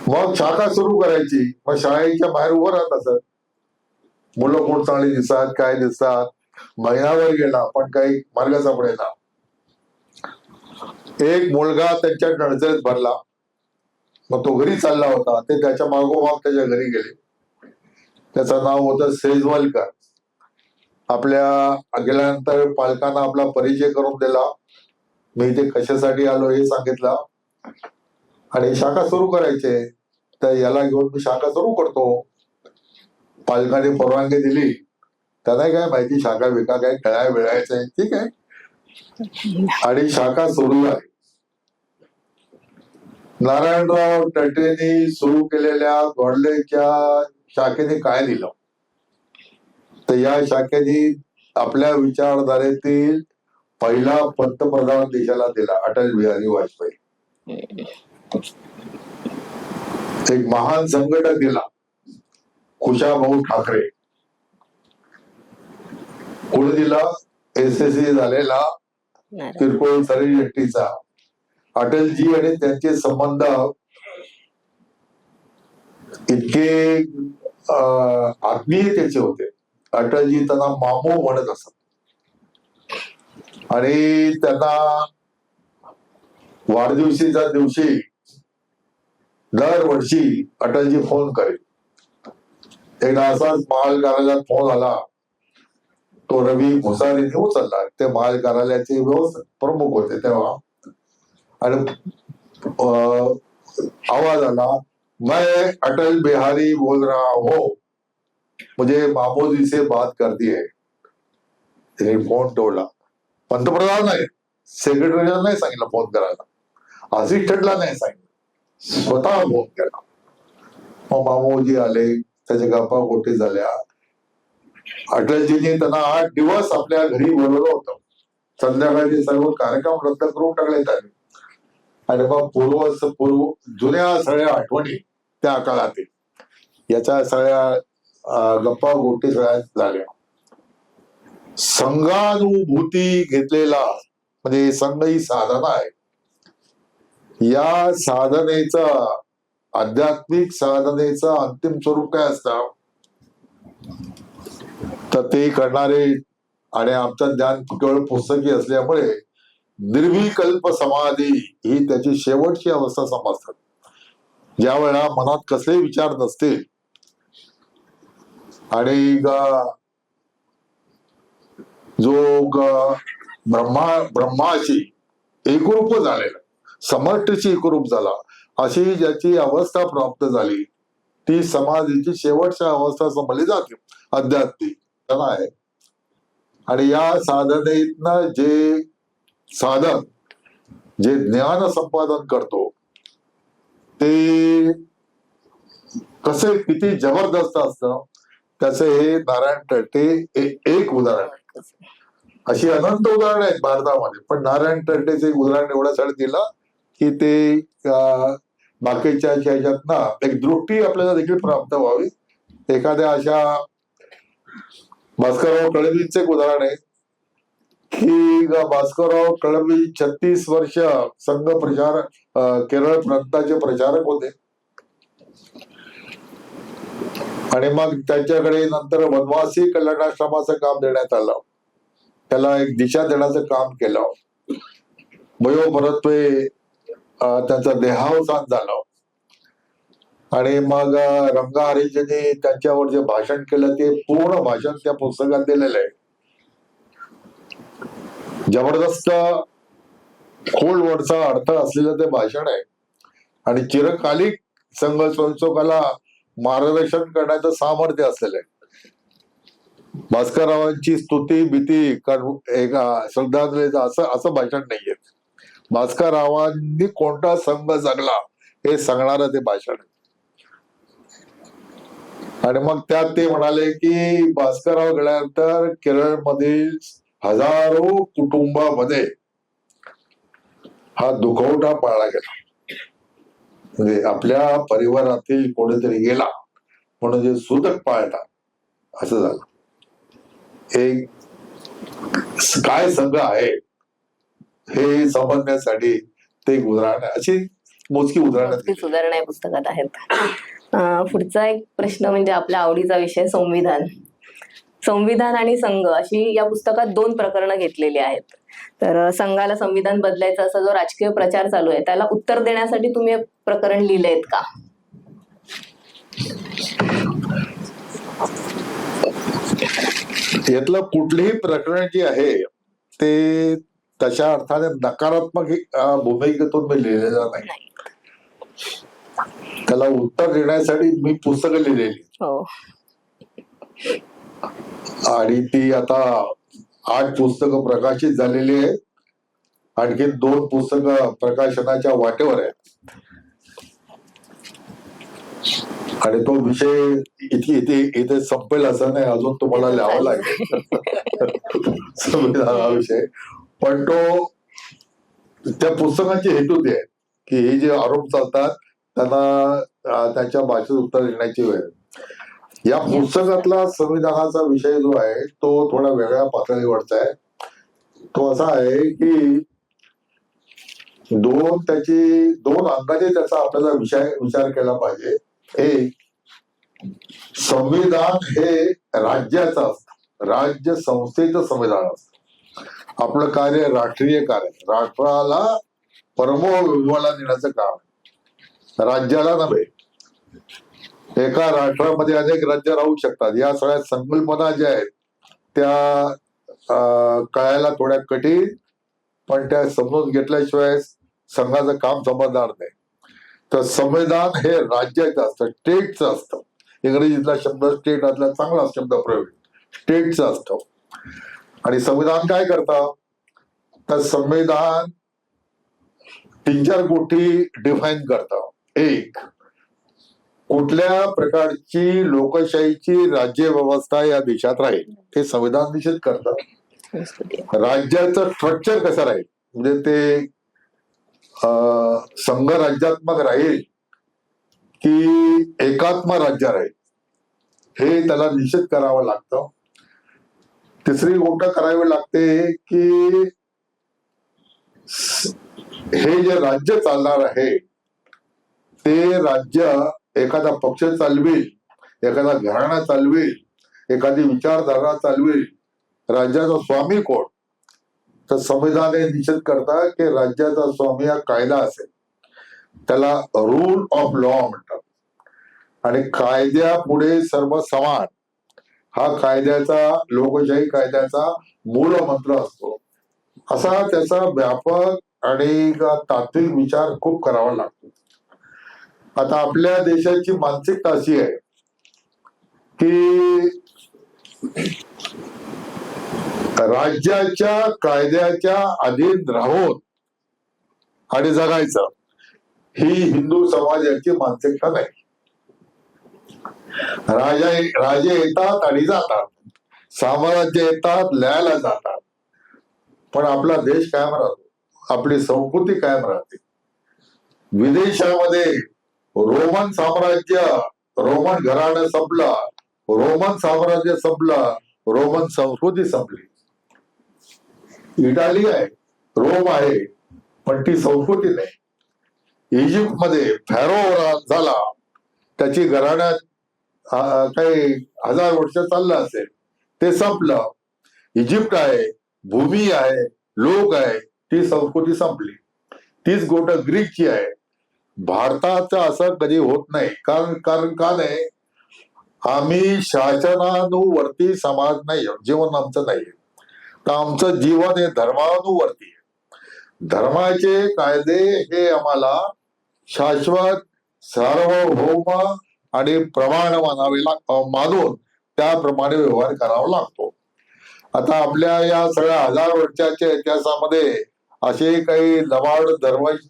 मग शाखा सुरू करायची. मग शाळेच्या बाहेर उभं राहत असत, मुलं कोण चांगली दिसतात, काय दिसतात. महिनाभर गेला पण काही मार्ग सापडेना. एक मुलगा त्यांच्या नजरेत भरला, मग तो घरी चालला होता, ते त्याच्या मागोमाग त्याच्या घरी गेले. त्याचं नाव होतं सेजवलकर. आपल्या गेल्यानंतर पालकांना आपला परिचय करून दिला, मी इथे कशासाठी आलो हे सांगितलं, आणि शाखा सुरू करायचे. तर याला घेऊन मी शाखा सुरू करतो. पालकांनी परवानगी दिली, त्यांना काय माहिती शाखा विका काय खेळाय वेळायचंय, ठीक आहे. आणि शाखा सुरू झाली. नारायणराव टर्टेंनी सुरू केलेल्या ग्वाल्हेरच्या शाखेने काय दिलं, तर या शाखेने आपल्या विचारधारेतील पहिला पंतप्रधान देशाला दिला, अटल बिहारी वाजपेयी. एक महान संघटक दिला, कुशाभाऊ ठाकरे. कोणी दिला, SSC झालेला किरकोळ शरीर यष्टीचा. अटलजी आणि त्यांचे संबंध इतके आत्मीयतेचे होते. अटलजी त्यांना मामू म्हणत असत, आणि त्यांना वाढदिवशीच्या दिवशी दरवर्षी अटलजी फोन करेल. एकदा असाच महाल कार्यालयात फोन आला, तो रवी भुसारीने उचलला. ते महाल कार्यालयाचे प्रमुख होते तेव्हा, आणि आवाज आला, मैं अटल बिहारी बोल रहा हूं, मुझे मामूजी से बात करती है. त्यांनी फोन तोडला. पंतप्रधान नाही, सेक्रेटरीला नाही सांगितलं फोन करायला, असिस्टंटला नाही सांगितलं, स्वतः फोन केला. मग मामोजी आले, त्याच्या गप्पा गोष्टी झाल्या. अटलजींनी त्यांना 8 दिवस आपल्या घरी बोलवलं होतं. संध्याकाळचे सर्व कार्यक्रम रद्द करून टाकले त्यांनी. आणि मग पूर्व जुन्या सगळ्या आठवणी त्या काळातील याच्या सगळ्या गप्पा गोष्टी सगळ्या झाल्या. संघानुभूती घेतलेला म्हणजे संघ ही साधना आहे. या साधनेचा, आध्यात्मिक साधनेचं अंतिम स्वरूप काय असतं, तर ते करणारे आणि आमचं ज्ञान केवळ पुस्तकी असल्यामुळे निर्विकल्प समाधी ही त्याची शेवटची अवस्था समजतात. ज्या वेळा मनात कसले विचार नसतील आणि ब्रह्माशी एकरूप झालेला, समष्टीशी एकरूप झाला, अशी ज्याची अवस्था प्राप्त झाली ती समाधीची शेवटची अवस्था समजली जाते. आध्यात्मिक आहे. आणि या साधनेतनं जे साधक जे ज्ञान संपादन करतो ते कसे किती जबरदस्त असतं त्याचे हे नारायण तर्टे एक उदाहरण आहे. अशी अनंत उदाहरणं आहेत भारतामध्ये, पण नारायण तर्टेचं एक उदाहरण एवढ्यासाठी दिलं की ते बाकीच्या ह्याच्यात ना एक दृष्टी आपल्याला देखील प्राप्त व्हावी. एखाद्या अशा भास्करराव कळंबींचे एक उदाहरण आहे की भास्करराव कळंबी 36 वर्ष संघ केरळ प्रांताचे प्रचारक होते. आणि मग त्यांच्याकडे नंतर वनवासी कल्याणाश्रमाचं काम देण्यात आलं. त्याला एक दिशा देण्याचं काम केलं. वयोपरत्वे त्यांचं देहावसान झालं. आणि मग रंगा हरीजींनी त्यांच्यावर जे भाषण केलं ते पूर्ण भाषण त्या पुस्तकात दिलेलं आहे. जबरदस्त खोलवरचा अर्थ असलेलं ते भाषण आहे. आणि चिरकालिक संघ संस्थोकाला मार्गदर्शन करण्याचं सामर्थ्य असलेलं आहे. भास्कररावांची स्तुती भीती एका श्रद्धांजलीचं असं भाषण नाहीये. भास्कररावांनी कोणता संघ जगला हे सांगणारं ते भाषण आहे. आणि मग त्यात ते म्हणाले की भास्करराव गेल्यानंतर केरळमधील हजारो कुटुंबामध्ये हा दुखवटा पाळला गेला. म्हणजे आपल्या परिवारातील कोणीतरी गेला म्हणून जे सुतक पाळला असं झालं. एक काय संघ आहे हे समजण्यासाठी ते एक उदाहरण आहे. अशी मोजकी उदाहरणं या पुस्तकात आहेत. पुढचा एक प्रश्न म्हणजे आपल्या आवडीचा विषय संविधान आणि संघ अशी या पुस्तकात 2 प्रकरणं घेतलेली आहेत. तर संघाला संविधान बदलायचा असा जो राजकीय प्रचार चालू आहे त्याला उत्तर देण्यासाठी तुम्ही प्रकरण लिहिलेत का? यातलं कुठलीही प्रकरण जे आहे ते तशा अर्थाने नकारात्मक भूमिकेतून मी लिहिलेलं नाही. त्याला उत्तर देण्यासाठी मी पुस्तकं लिहिलेली. आणि ती आता 8 पुस्तकं प्रकाशित झालेली आहेत. आणखी 2 पुस्तकं प्रकाशनाच्या वाटेवर आहेत. आणि तो विषय इथे संपेल असं नाही, अजून तुम्हाला लिहावा लागेल संविधान हा विषय. पण तो त्या पुस्तकाचे हेतू ते आहे की हे जे आरोप चालतात त्यांना त्यांच्या भाषेत उत्तर देण्याची वेळ. या पुस्तकातला संविधानाचा विषय जो आहे तो थोडा वेगळ्या पातळीवरचा आहे. तो असा आहे की 2 अंगाने त्याचा आपल्याला विचार केला पाहिजे. एक, संविधान हे राज्याचं असतं, राज्य संस्थेचं संविधान असतं. आपलं कार्य राष्ट्रीय कार्य, राष्ट्राला परमोविवाला देण्याचं काम आहे, राज्याला नव्हे. एका राष्ट्रामध्ये अनेक राज्य राहू शकतात. या सगळ्या संकल्पना ज्या आहेत त्या कळायला थोड्या कठीण, पण त्या समजून घेतल्याशिवाय संघाचं काम समजणार नाही. तर संविधान हे राज्याचं असतं, स्टेटचं असतं. इंग्रजीतला शब्द स्टेट आतला चांगला शब्द प्रयोग, स्टेटचं असतं. आणि संविधान काय करतं, तर संविधान 3-4 गोष्टी डिफाईन करतं. एक, कुठल्या प्रकारची लोकशाहीची राज्य व्यवस्था या देशात राहील हे संविधान निश्चित करतं. राज्याचं स्ट्रक्चर कसं राहील, म्हणजे ते संघ राज्यात्मक राहील की एकात्म राज्य राहील, हे त्याला निश्चित करावं लागतं. तिसरी गोष्ट करावी लागते की हे जे राज्य चालणार आहे ते राज्य एखादा पक्ष चालवेल, एखादा घराणा चालवेल, एखादी विचारधारा चालवेल, राज्याचा स्वामी कोण, तर संविधान हे निश्चित करतात की राज्याचा स्वामी हा कायदा असेल, त्याला रूल ऑफ लॉ म्हणतात. आणि कायद्यापुढे सर्व समान हा कायद्याचा, लोकशाही कायद्याचा मूळ मंत्र असतो. असा त्याचा व्यापक आणि तात्विक विचार खूप करावा लागतो. आता आपल्या देशाची मानसिकता अशी आहे की राज्याच्या कायद्याच्या अधीन राहून आणि जगायचं, ही हिंदू समाजाची मानसिकता नाही. राजे येतात आणि जातात, साम्राज्य येतात, लयाला जातात, पण आपला देश कायम राहतो, आपली संस्कृती कायम राहते. विदेशामध्ये रोमन साम्राज्य, रोमन घराणं संपलं, रोमन साम्राज्य संपलं, रोमन संस्कृती संपली. इटाली आहे, रोम आहे, पण ती संस्कृती नाही. इजिप्तमध्ये फॅरो झाला, त्याची घराण्यात काही 1000 वर्ष चाललं असेल, ते संपलं. इजिप्त आहे, भूमी आहे, लोक आहे, ती संस्कृती संपली. तीच गोष्ट ग्रीकची आहे. भारताचं असं कधी होत नाही. कारण का नाही, आम्ही शासनानुवर्ती समाज नाही, जीवन आमचं नाही, तर आमचं जीवन हे धर्मानुवर्ती आहे. धर्माचे कायदे हे आम्हाला शाश्वत, सार्वभौम आणि प्रमाण मानून त्याप्रमाणे व्यवहार करावा लागतो. आता आपल्या या सगळ्या 1000 वर्षाच्या इतिहासामध्ये असे काही लबाड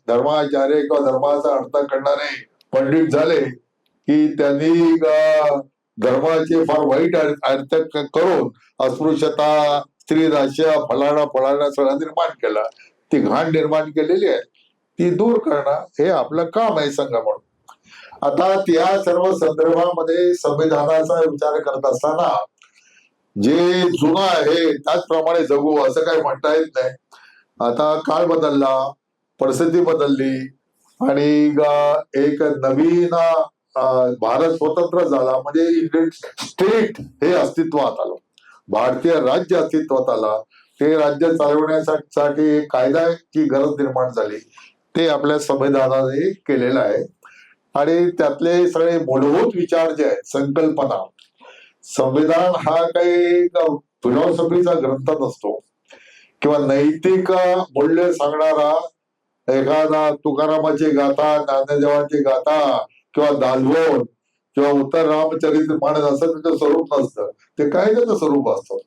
धर्माचार्य किंवा धर्माचा अर्थ करणारे पंडित झाले की त्यांनी धर्माचे फार वाईट अर्थ करून अस्पृश्यता, स्त्री दास्य, फलाना सगळं निर्माण केलं. ती घाण निर्माण केलेली आहे, ती दूर करणं हे आपलं काम आहे संघ म्हणून. आता त्या सर्व संदर्भामध्ये संविधानाचा विचार करत असताना जे जुनं आहे त्याचप्रमाणे जगू असं काही म्हणता येत नाही. आता काळ बदलला, परिस्थिती बदलली आणि एक नवीन भारत स्वतंत्र झाला, म्हणजे इंडियन स्टेट हे अस्तित्वात आलं, भारतीय राज्य अस्तित्वात आला. ते राज्य चालवण्यासाठी कायद्याची गरज निर्माण झाली, ते आपल्या संविधानाने केलेलं आहे. आणि त्यातले सगळे मूलभूत विचार जे आहेत, संकल्पना, संविधान हा काही फिलॉसॉफीचा ग्रंथ नसतो किंवा नैतिक मूल्य सांगणारा एखादा तुकारामाची गाथा, ज्ञानदेवाची गाथा किंवा दासबोध किंवा उत्तर रामचरित मानस असं त्याचं स्वरूप नसतं, ते कायद्याचं स्वरूप असतं.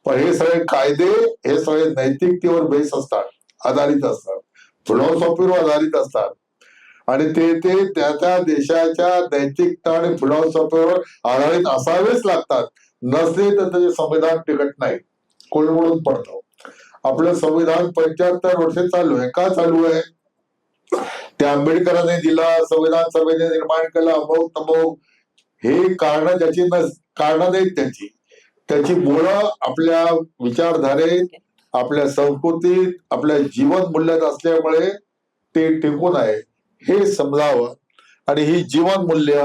पण हे सगळे कायदे हे सगळे नैतिकतेवर बेस असतात, आधारित असतात, फिलॉसॉफीवर आधारित असतात. आणि ते त्या देशाच्या नैतिकता आणि फिलॉसॉफीवर आधारित असावेच लागतात. नसले तर त्याचे संविधान टिकत नाही, कोलमडून पडतो. आपलं संविधान 75 वर्ष चालू आहे. का चालू आहे? ते आंबेडकरांनी दिलं, संविधान सभेने निर्माण केलं, अमोक तमोक, हे कारण ज्याची कारण नाहीत त्याची मुळं आपल्या विचारधारेत, आपल्या संस्कृतीत, आपल्या जीवन मूल्यात असल्यामुळे ते टिकून आहे हे समजावं. आणि ही जीवन मूल्य,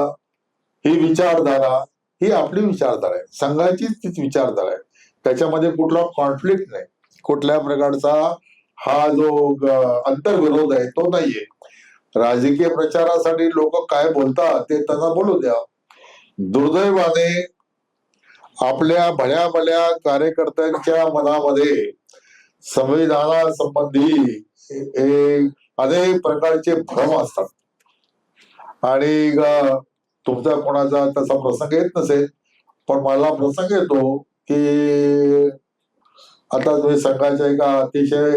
ही विचारधारा, ही आपली विचारधारा आहे, संघाचीच तीच विचारधारा आहे. त्याच्यामध्ये कुठला कॉन्फ्लिक्ट नाही, कुठल्या प्रकारचा हा जो अंतर्विरोध आहे तो नाहीये. राजकीय प्रचारासाठी लोक काय बोलतात ते त्यांना बोलू द्या. दुर्दैवाने आपल्या भल्या कार्यकर्त्यांच्या मनामध्ये संविधानासंबंधी अनेक प्रकारचे भ्रम असतात. आणि तुमचा कोणाचा तसा प्रसंग येत नसेल, पण मला प्रसंग येतो की आता मी संघाच्या एका अतिशय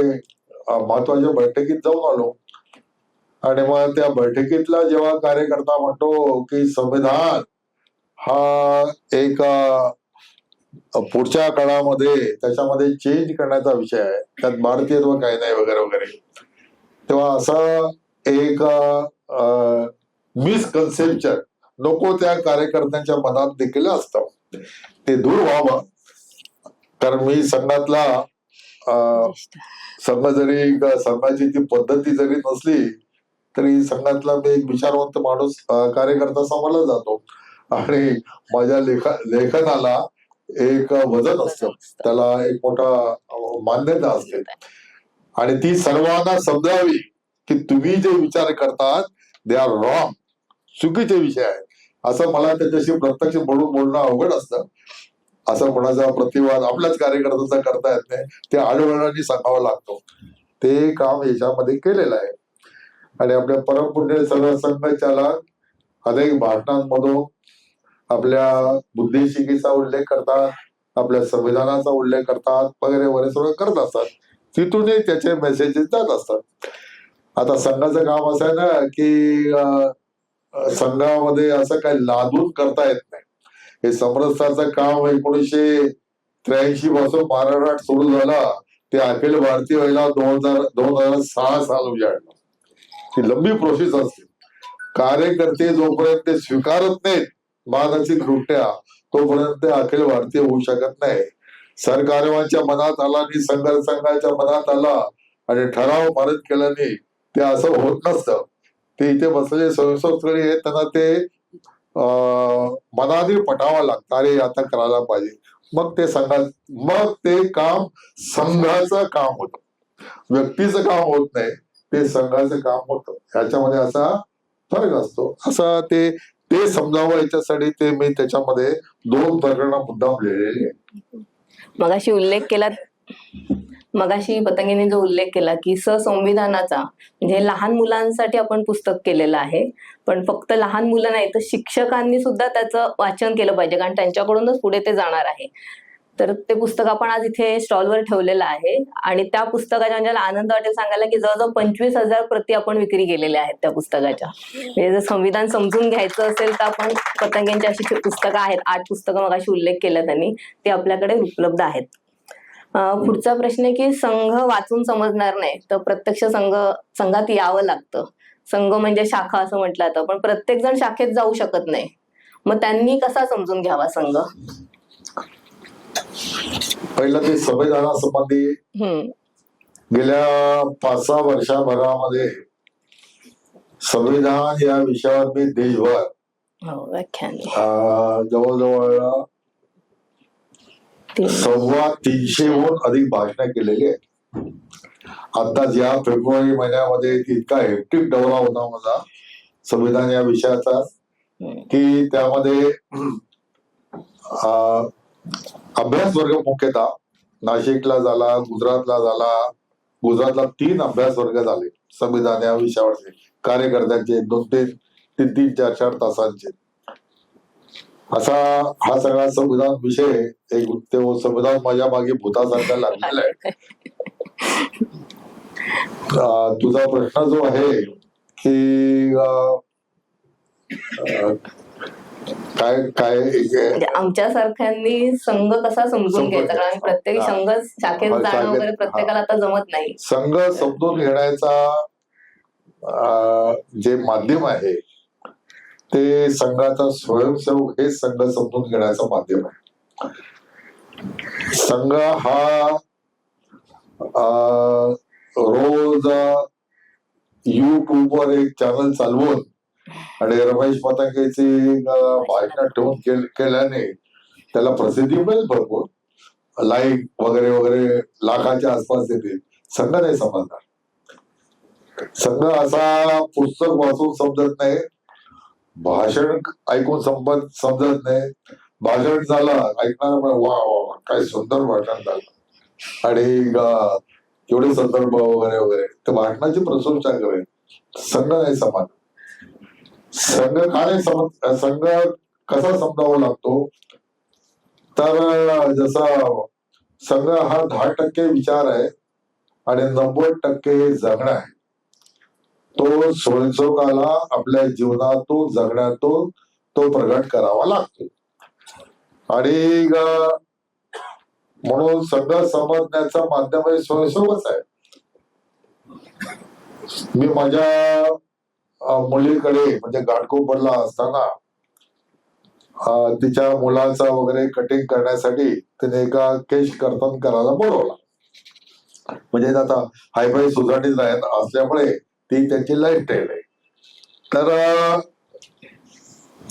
महत्वाच्या बैठकीत जाऊन आलो आणि मग त्या बैठकीतला जेव्हा कार्यकर्ता म्हणतो की संविधान हा एक पुढच्या काळामध्ये त्याच्यामध्ये चेंज करण्याचा विषय आहे, त्यात भारतीयत्व काही नाही वगैरे वगैरे, तेव्हा असं एक मिसकन्सेप्शन नको त्या कार्यकर्त्यांच्या मनात देखील असतं, ते दूर व्हावं. कारण मी संघातला संघ जरी संघाची ती पद्धती जरी नसली तरी संघातला मी एक विचारवंत माणूस कार्यकर्ता समजला जातो आणि माझ्या लेखनाला एक वजन असतं, त्याला एक मोठा मान्यता असते आणि ती सर्वांना समजावी की तुम्ही जे विचार करतात दे आर रॉंग, चुकीचे विषय आहे. असं मला त्याच्याशी प्रत्यक्ष बोलणं अवघड असतं. असं कोणाचा प्रतिवाद आपल्याच कार्यकर्त्याचा करता येत नाही, ते आढळून सांगावं लागतो. ते काम याच्यामध्ये केलेलं आहे आणि आपल्या परमपुण्य सर्व संघचालक अनेक भाषणांमधून आपल्या बुद्धिशिकेचा उल्लेख करतात, आपल्या संविधानाचा उल्लेख करतात वगैरे वगैरे सगळं करत असतात. तिथूनही त्याचे मेसेजेस जात असतात. आता संघाचं काम असं आहे ना की संघामध्ये असं काही लादून करता येत नाही. हे समरसताचं काम 1983 पासून महाराष्ट्रात सुरू झाला, ते अखिल भारतीय व्हायला 2006 साल उजाडलं. ती लंबी प्रोसेस असते. कार्यकर्ते जोपर्यंत ते स्वीकारत नाहीत मानसिकदृष्ट्या तोपर्यंत ते अखिल भारतीय होऊ शकत नाही. सरकारांच्या मनात आला आणि संघाच्या मनात आला आणि ठराव पारित केल्याने ते असं होत नसतं. ते इथे बसलेले संसदकरी आहेत, त्यांना ते मनाने पटावं लागतं, अरे आता करायला पाहिजे. मग ते काम संघाचं काम होतं, व्यक्तीचं काम होत नाही, ते संघाचं काम होतं. ह्याच्यामध्ये असा फरक असतो. असं ते समजावं याच्यासाठी ते मी त्याच्यामध्ये 2 प्रकरणं मुद्दाम लिहिलेले आहेत. मगाशी पतंगीने जो उल्लेख केला की संविधानाचा म्हणजे लहान मुलांसाठी आपण पुस्तक केलेलं आहे, पण फक्त लहान मुलं नाही तर शिक्षकांनी सुद्धा त्याचं वाचन केलं पाहिजे, कारण त्यांच्याकडूनच पुढे ते जाणार आहे. तर ते पुस्तक आपण आज इथे स्टॉलवर ठेवलेलं आहे आणि त्या पुस्तकाच्या म्हणजे आनंद वाटेल सांगायला की जवळजवळ 25,000 प्रती आपण विक्री केलेल्या आहेत त्या पुस्तकाच्या. म्हणजे जर संविधान समजून घ्यायचं असेल तर आपण पतंगेंची अशी पुस्तकं आहेत, 8 पुस्तकं मगाशी उल्लेख केला त्यांनी, ते आपल्याकडे उपलब्ध आहेत. पुढचा प्रश्न आहे की संघ वाचून समजणार नाही तर प्रत्यक्ष संघात यावं लागतं. संघ म्हणजे शाखा असं म्हटलं जातं, पण प्रत्येक जण शाखेत जाऊ शकत नाही. मग त्यांनी कसा समजून घ्यावा संघ? पहिलं ते संविधानासंबंधी गेल्या 5-6 वर्षाभरामध्ये संविधान या विषयावर मी देशभर जवळजवळ 350हून अधिक भाषणं केलेली आहेत. आताच या फेब्रुवारी महिन्यामध्ये इतका हेक्टिक दौरा होता माझा संविधान या विषयाचा की त्यामध्ये अभ्यास वर्ग मुख्यतः नाशिकला झाला, गुजरातला झाला. गुजरातला 3 अभ्यास वर्ग झाले संविधान या विषयावरचे, कार्यकर्त्यांचे 2-3, 4 तासांचे. असा हा सगळा संविधान विषय एक संविधान माझ्या मागे भूतासारखा लागलेला आहे. तुझा प्रश्न जो आहे की काय आमच्यासारख्यांनी संघ कसा समजून घ्यायचा, कारण प्रत्येक संघ शाखेत जाणं वगैरे प्रत्येकाला आता जमत नाही. संघ समजून घेण्याचा जे माध्यम आहे ते संघाचा स्वयंसेवक हे संघ समजून घेण्याचं माध्यम आहे. संघ हा रोज युट्यूबवर एक चॅनल चालवून आणि रमेश पतंगेची भाषण ठेवून केल्याने त्याला प्रसिद्धी मिळेल, भरपूर लाईक वगैरे वगैरे लाखाच्या आसपास येतील. संघ नाही समजणार. संघ असा पुस्तक वाचून समजत नाही, भाषण ऐकून समजत नाही. भाषण झालं ऐकणार वा वा काय सुंदर भाषण झालं आणि एवढे संदर्भ वगैरे वगैरे, तर भाषणाची प्रशंसा करेल. संघ नाही समज. संघ काय संघ कसा समजावा लागतो तर जसं संघ हा 10% विचार आहे आणि 90% जगणं आहे. तो स्वयंसेवकाला आपल्या जीवनातून जगण्यातून तो प्रगट करावा लागतो. आणि म्हणून संघ समजण्याचं माध्यम हे स्वयंसेवकच आहे. मी माझ्या मुलीकडे म्हणजे घाटकोपरला असताना तिच्या मुलाचा वगैरे कटिंग करण्यासाठी तिने एका केश कर्तन करायला बोलवला. म्हणजे आता हायफाय सोसायटीज आहेत असल्यामुळे ती त्यांची लाईफ स्टाईल आहे. तर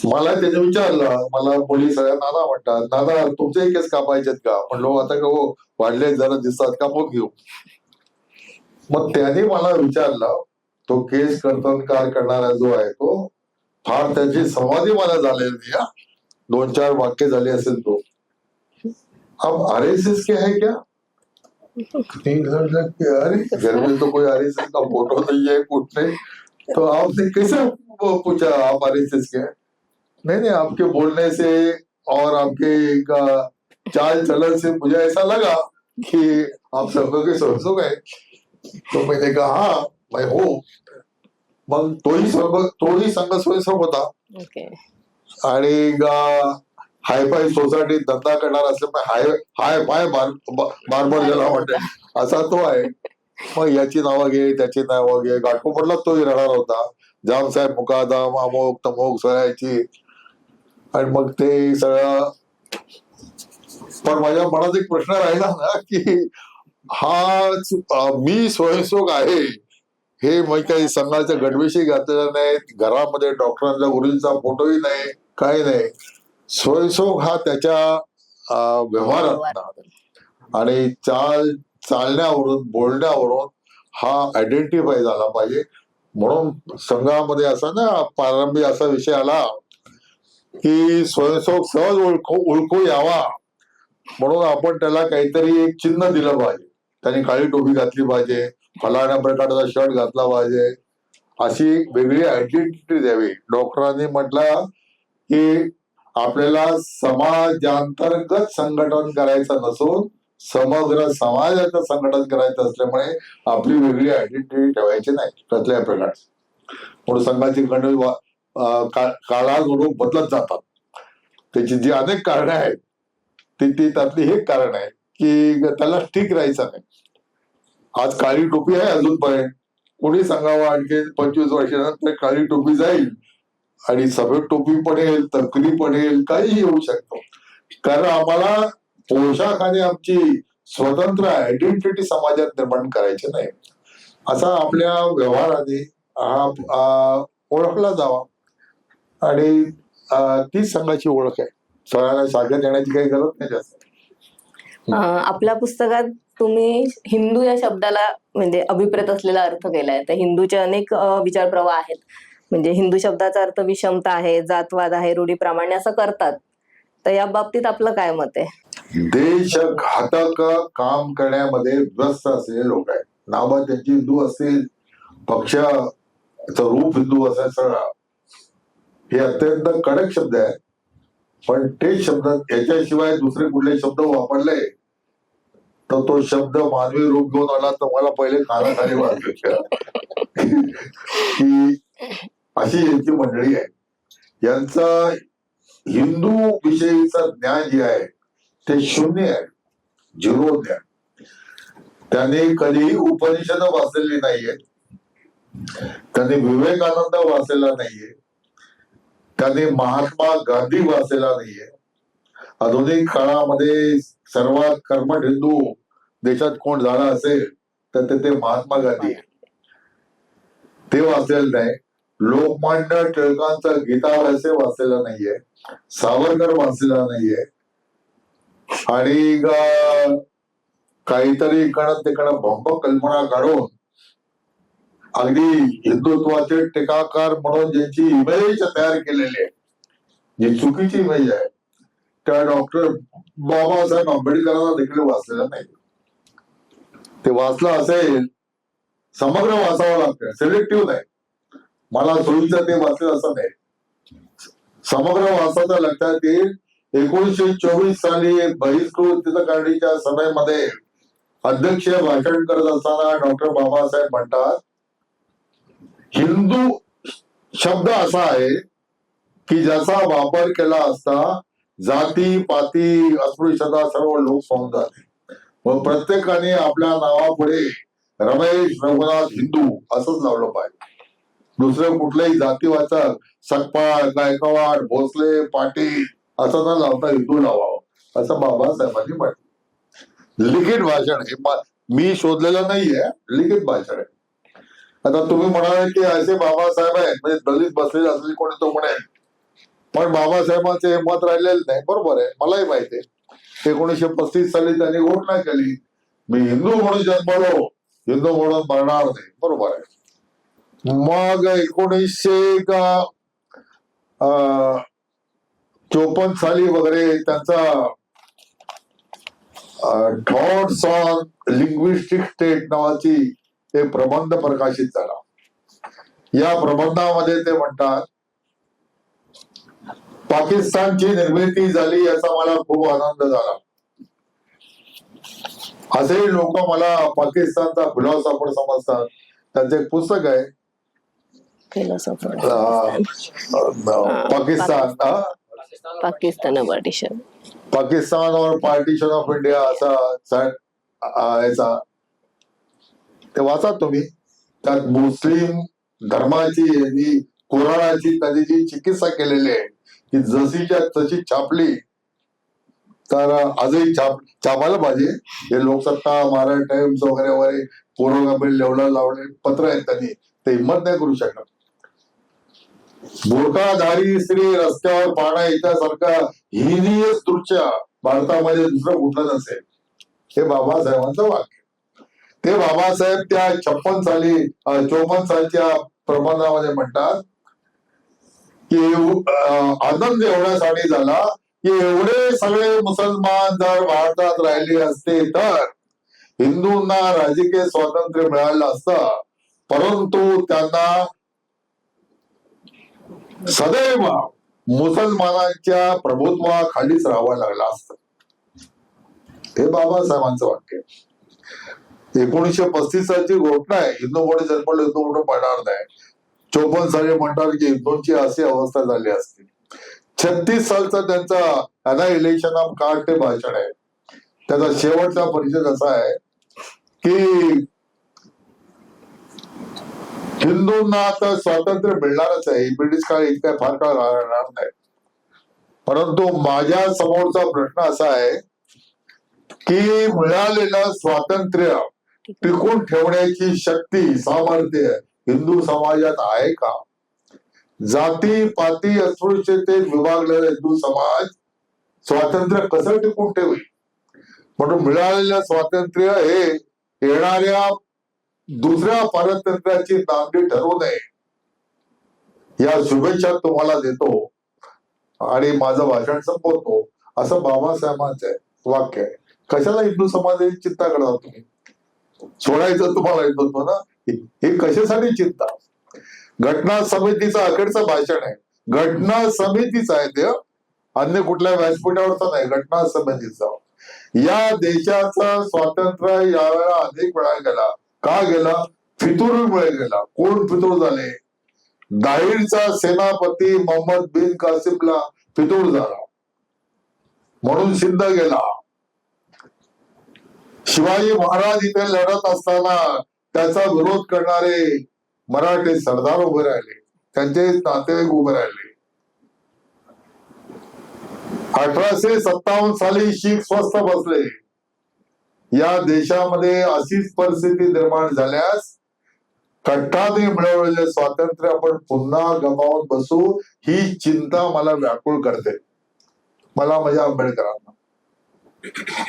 मला त्याने विचारलं, मला मुली सगळ्या नाना म्हणतात, नाना तुमचे केस कापायचेत का? म्हणलो आता का हो वाढले जरा दिसतात कापून घेऊ. मग त्याने मला विचारलं, तो केस कर्तनकार करणारा जो आहे तो फार त्याची समाधी मला झालेली आहे. 2-4 वाक्य झाले असेल तो. अब RSS के है क्या? अरे घर में तो कोई RSS का फोटो नहीं है कुछ नहीं, तो आपने कैसे पूछा आप RSS के? नहीं आपके बोलने से और आपके चाल चलन से मुझे ऐसा लगा कि आप संघ के स्वयंसेवक है. तो मैंने कहा हाँ मैं हूँ. मग तोही संघ स्वयंसेवक होता. आणि हायफाय सोसायटीत धंदा करणार असल्यामुळे हाय फाय बार्बर ज्याला म्हणते असा तो आहे. मग याची नावं घे त्याची नावं घे. घाटकोपरला तोही राहणार होता. जामसाहेब मुकादम अमोक तमोक सगळ्याची. आणि मग ते सगळं. पण माझ्या मनात एक प्रश्न राहिला ना की हा मी स्वयंसेवक आहे हे मग काही संघाच्या गडवेशी घातलेला नाही. घरामध्ये डॉक्टरांच्या गुरुंचा फोटोही नाही, काही नाही. स्वयंसेवक हा त्याच्या व्यवहारात आणि चालण्यावरून बोलण्यावरून हा आयडेंटिफाय झाला पाहिजे. म्हणून संघामध्ये असा ना प्रारंभी असा विषय आला की स्वयंसेवक सहज ओळखू यावा म्हणून आपण त्याला काहीतरी एक चिन्ह दिलं पाहिजे. त्याने काळी टोपी घातली पाहिजे, फलाण्या प्रकारचा शर्ट घातला पाहिजे, अशी वेगळी आयडेंटिटी द्यावी. डॉक्टरांनी म्हटलं की आपल्याला समाजांतर्गत संघटन करायचं नसून समग्र समाजाचं संघटन करायचं असल्यामुळे आपली वेगळी आयडेंटिटी ठेवायची नाही कसल्याही प्रकारची. म्हणून संघाची गणवेश काळानुरूप बदलत जातात. त्याची जी अनेक कारणं आहेत ती त्यातली हे कारण आहे की त्याला ठीक राहायचं नाही. आज काळी टोपी आहे अजूनपर्यंत. कोणी सांगावं आणखी 25 वर्षानंतर काळी टोपी जाईल आणि सफेद टोपी पडेल, तकली पडेल, काहीही येऊ शकतो. कारण आम्हाला पोशाखाने आमची स्वतंत्र आयडेंटिटी समाजात निर्माण करायची नाही. असा आपल्या व्यवहाराने हा ओळखला जावा आणि तीच संघाची ओळख आहे. सगळ्यांना शाखेत येण्याची काही गरज नाही जास्त. आपल्या पुस्तकात तुम्ही हिंदू या शब्दाला म्हणजे अभिप्रेत असलेला अर्थ केलाय. तर हिंदूचे अनेक विचार प्रवाह आहेत. म्हणजे हिंदू शब्दाचा अर्थ विषमता आहे, जातवाद आहे, रूढीप्रमाणे असं करतात. तर या बाबतीत आपलं काय मत आहे? देशघातक काम करण्यामध्ये व्यस्त असलेले लोक आहेत. नावं त्यांची हिंदू असतील, पक्षाचं रूप हिंदू असेल, सगळं हे अत्यंत कडक शब्द आहे. पण ते शब्द याच्याशिवाय दुसरे कुठले शब्द वापरले तर तो शब्द मानवी रूप घेऊन आला तर मला पहिले कानाखाली वाजले की अशी यांची मंडळी आहे. यांचं हिंदू विषयीचं ज्ञान जे आहे ते शून्य आहे, झिरो ज्ञान. त्याने कधीही उपनिषद वाचलेली नाहीये, त्याने विवेकानंद वाचलेला नाहीये, त्याने महात्मा गांधी वाचलेला नाहीये. आधुनिक काळामध्ये सर्वात कर्मठ हिंदू देशात कोण झाला असेल तर ते महात्मा गांधी आहे. ते वाचलेलं नाही. लोकमान्य टिळकांचा गीता रहस्य वाचलेला नाहीये, सावरकर वाचलेला नाहीये. आणि काहीतरी इकडं तिकडं भंप कल्पना काढून अगदी हिंदुत्वाचे टीकाकार म्हणून ज्यांची इमेज तयार केलेली आहे, जी चुकीची इमेज आहे, त्या डॉक्टर बाबासाहेब आंबेडकरांना देखील वाचलेलं नाही. ते वाचलं असेल, समग्र वाचावं लागतं, सिलेक्टिव्ह नाही. मला सोयीचं ते वाचलं असं नाही, समग्र वाचायचं लक्षात येईल 1924 साली बहिष्कृत हितकांडीच्या सभेमध्ये अध्यक्षीय भाषण करत असताना डॉक्टर बाबासाहेब म्हणतात, हिंदू शब्द असा आहे की ज्याचा वापर केला असता जाती पाती अस्पृश्यता सर्व लोक पाहून जाते. मग प्रत्येकाने आपल्या नावापुढे रमेश रघुनाथ हिंदू असंच लावलं पाहिजे. दुसरं कुठल्याही जातीवाचक सकपाळ गायकवाड भोसले पाटील असं न लावता हिंदू लावावं असं बाबासाहेबांनी म्हटलं. लिखित भाषण हे मी शोधलेलं नाहीये, लिखित भाषण आहे. आता तुम्ही म्हणाले की असे बाबासाहेब आहेत म्हणजे दलित बसलेले असले कोणी तो म्हणेल, पण बाबासाहेबांचे हे मत राहिलेलं नाही. बरोबर आहे, मलाही माहिती आहे. 1935 साली त्यांनी घोषणा केली, मी हिंदू म्हणून जन्मलो, हिंदू म्हणून मरणार नाही. बरोबर आहे. मग 1954 साली वगैरे त्यांचा थॉट्स ऑन लिंग्विस्टिक स्टेट नावाची एक प्रबंध प्रकाशित झाला. या प्रबंधामध्ये ते म्हणतात, पाकिस्तानची निर्मिती झाली याचा मला खूप आनंद झाला. असे लोक मला पाकिस्तानचा फिलॉसॉफर समजतात. त्यांचे एक पुस्तक आहे पाकिस्तान और पार्टीशन ऑफ इंडिया असा याचा ते वाचा तुम्ही. त्यात मुस्लिम धर्माची कुराणाची त्याची जी चिकित्सा केलेली आहे की जशीच्या तशी छापली तर आजही छापायला पाहिजे. हे लोकसत्ता महाराष्ट्र टाइम्स वगैरे वगैरे पुरोगामी लेवला लावले पत्र आहेत त्यांनी, ते हिंमत नाही करू शकत. बुरखाधारी स्त्री रस्त्यावर पाहणं याच्यासारखा हिनीय दृश्य भारतामध्ये दुसरं कुठलं नसेल. हे बाबासाहेबांचं वाक्य. ते बाबासाहेब त्या 54 सालच्या प्रबंधामध्ये म्हणतात की आनंद एवढ्यासाठी झाला की एवढे सगळे मुसलमान जर भारतात राहिले असते तर हिंदूंना राजकीय स्वातंत्र्य मिळालं असतं, परंतु त्यांना सदैव मुसलमानांच्या प्रभुत्वाखालीच राहावं लागलं असतं. हे बाबासाहेबांचं वाक्य. 1935 सालची घोषणा आहे, हिंदू म्हणून जन्मलो हिंदू म्हणून पडणार नाही. 54 साली म्हणतात की हिंदूंची अशी अवस्था झाली असती. 36 सालचा त्यांचा अनाइलेशन ऑफ कास्ट हे भाषण आहे. त्याचा शेवटचा परिचय असा आहे की हिंदूंना आता स्वातंत्र्य मिळणारच आहे, ब्रिटिश काळ इतका फार काळ राहणार नाही. परंतु माझ्या समोरचा प्रश्न असा आहे की मिळालेलं स्वातंत्र्य टिकून ठेवण्याची शक्ती सामर्थ्य हिंदू समाजात आहे का? जाती पाती अस्पृश्यतेत विभागलेला हिंदू समाज स्वातंत्र्य कसं टिकून ठेवेल? म्हणून मिळालेलं स्वातंत्र्य हे येणाऱ्या दुसऱ्या पारतंत्र्याची नांदी ठरू नये या शुभेच्छा तुम्हाला देतो आणि माझं भाषण संपवतो. असं बाबासाहेबांचं वाक्य आहे. कशाला हिंदू समाजाची चिंता करता तुम्ही? सोडायचं तुम्हाला हिंदुत्व ना, हे कशासाठी चिंता? घटना समितीचं अखेरचं भाषण आहे. घटना समितीचं आहे ते, अन्य कुठल्या व्यासपीठावरचं नाही, घटना समितीचं. या देशाचं स्वातंत्र्य यावेळेला अनेक वेळा गेला. का गेला? फितुरीमुळे गेला. कोण फितूर झाले? दाहिरचा सेनापती मोहम्मद बिन कासिमला फितूर झाला म्हणून सिद्ध गेला. शिवाजी महाराज इथे लढत असताना त्याचा विरोध करणारे मराठे सरदार उभे राहिले, त्यांचे नातेवाईक उभे राहिले. 1857 साली शीख स्वस्थ बसले. या देशामध्ये अशीच परिस्थिती निर्माण झाल्यास कट्टाने मिळवलेले स्वातंत्र्य आपण पुन्हा गमावून बसू ही चिंता मला व्याकुळ करते. मला माझ्या आंबेडकरांना,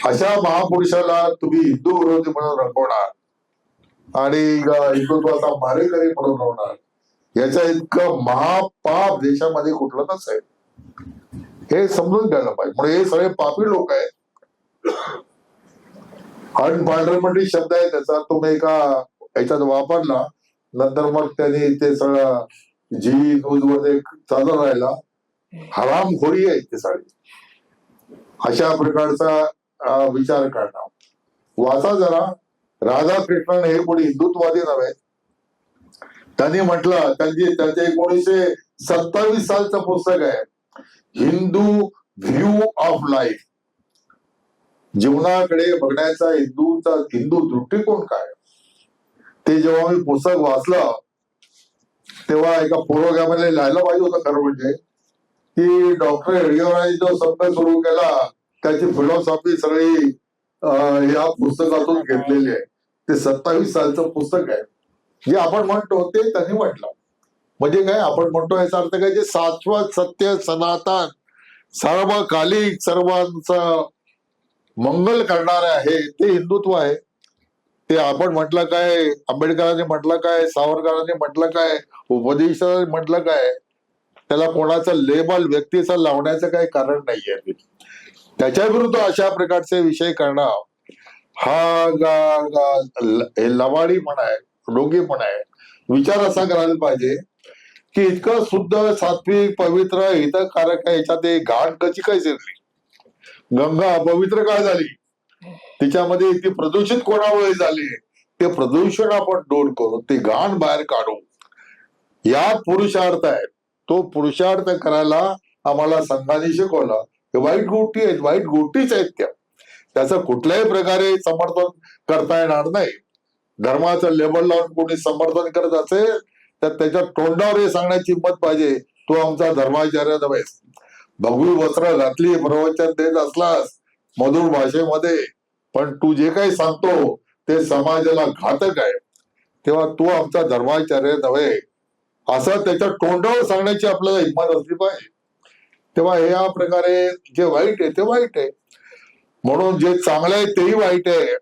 अशा महापुरुषाला तुम्ही हिंदू विरोधी म्हणून रंगवणार आणि हिंदुत्वाचा मारेकरी म्हणून रंगवणार, याच्या इतकं महापाप देशामध्ये कुठलं नसेल. हे समजून घ्यायला पाहिजे. म्हणजे हे सगळे पापी लोक आहेत. अनपार्लमेंटरी शब्द आहे त्याचा, तुम्ही एका याच्यात वापरला नंतर मग त्यांनी ते सगळं जी न्यूज मध्ये चालू राहिला. हरामखोरी आहे ते साडी. अशा प्रकारचा विचार करणं. वाचा जरा, राधाकृष्णन हे कोणी हिंदुत्ववादी नव्हे. त्यांनी म्हटलं, त्यांचे 1927 सालचं पुस्तक आहे, हिंदू व्ह्यू ऑफ लाईफ, जीवनाकडे बघण्याचा हिंदू दृष्टिकोन काय. ते जेव्हा मी पुस्तक वाचलं तेव्हा एका पूर्वगामध्ये लिहायला पाहिजे होतं खरं म्हणजे, की डॉक्टर हेडगेवारांनी जो संघ सुरू केला त्याची फिलॉसॉफी सगळी या पुस्तकातून घेतलेली आहे. ते 27 सालचं पुस्तक आहे. जे आपण म्हणतो ते त्यांनी म्हटलं. म्हणजे काय आपण म्हणतो याचा अर्थ काय, जे शाश्वत सत्य सनातन सर्वकालिक सर्वांचं मंगल करणारे आहे ते हिंदुत्व आहे. ते आपण म्हटलं काय, आंबेडकरांनी म्हटलं काय, सावरकरांनी म्हटलं काय, उपदेशांनी म्हटलं काय, त्याला कोणाचं लेबल व्यक्तीचं लावण्याचं काही कारण नाहीये. त्याच्या विरुद्ध अशा प्रकारचे विषय करणं हा हे लवाडीपणा आहे, डोंगीपणा आहे. विचार असा करायला पाहिजे की इतकं शुद्ध सात्विक पवित्र हितकारक आहे, याच्यात घाण कशी काय शिरली. गंगा पवित्र काय झाली, तिच्यामध्ये ती प्रदूषित कोणामुळे झाली, ते प्रदूषण आपण दूर करू, ते घाण बाहेर काढू, या पुरुषार्थ आहे. तो पुरुषार्थ करायला आम्हाला संघाने शिकवलं. वाईट गोष्टी आहेत, वाईट गोष्टीच आहेत त्याचं कुठल्याही प्रकारे समर्थन करता येणार नाही. धर्माचं लेबल लावून कोणी समर्थन करत असेल तर त्याच्या तोंडावर हे सांगण्याची हिंमत पाहिजे, तू आमचा धर्माचार्य नव्हे. भगवी वस्त्र घातली, प्रवचन देत असलास मधुर भाषेमध्ये, पण तू जे काही सांगतो ते समाजाला घातक आहे, तेव्हा तू आमचा धर्माचार्य नव्हे असं त्याच्या तोंडावर सांगण्याची आपल्याला हिंमत असली पाहिजे. तेव्हा या प्रकारे जे वाईट आहे ते वाईट आहे, म्हणून जे चांगलं आहे तेही वाईट आहे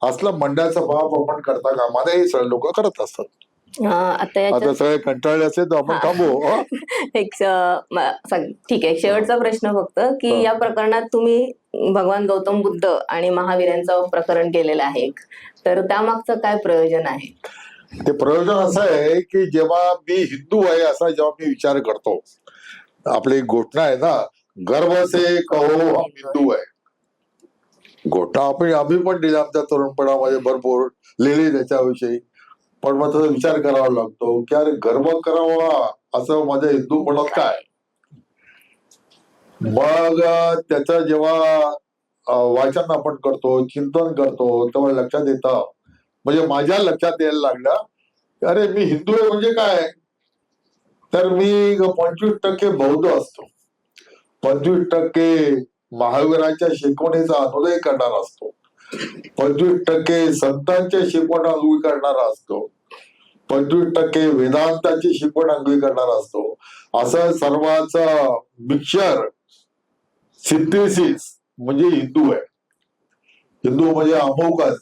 असलं म्हणण्याचा भाव आपण करता कामा नये. हे सगळे लोक करत असतात. आता सगळे कंटाळले असेल तर आपण थांबू. ठीक आहे, शेवटचा प्रश्न फक्त की या प्रकरणात तुम्ही भगवान गौतम बुद्ध आणि महावीरांचं प्रकरण केलेलं आहे, तर त्यामागचं काय प्रयोजन आहे. ते प्रयोजन असं आहे की जेव्हा मी हिंदू आहे असा जेव्हा मी विचार करतो, आपली एक घोषणा आहे ना, गर्व से कहो हम हिंदू आहे. घोषणा आम्ही पण दिली आमच्या तरुणपणामध्ये, भरपूर लिहिली त्याच्याविषयी. पण मग त्याचा विचार करावा लागतो की अरे गर्व करावा असं माझ्या हिंदूपणात काय. मग त्याचं जेव्हा वाचन आपण करतो, चिंतन करतो, तेव्हा लक्षात येतं, म्हणजे माझ्या लक्षात यायला लागलं, अरे मी हिंदू आहे म्हणजे काय, तर मी 25% बौद्ध असतो, 25% महावीरांच्या शिकवणीचा अनुदय करणारा असतो, 25% संतांच्या शिकवण अंगीकारणारा असतो, 25% वेदांताची शिकवण अंगीकारणारा असतो. असं सर्वांचं मिक्सचर सिंथेसिस म्हणजे हिंदू आहे. हिंदू म्हणजे अमोघच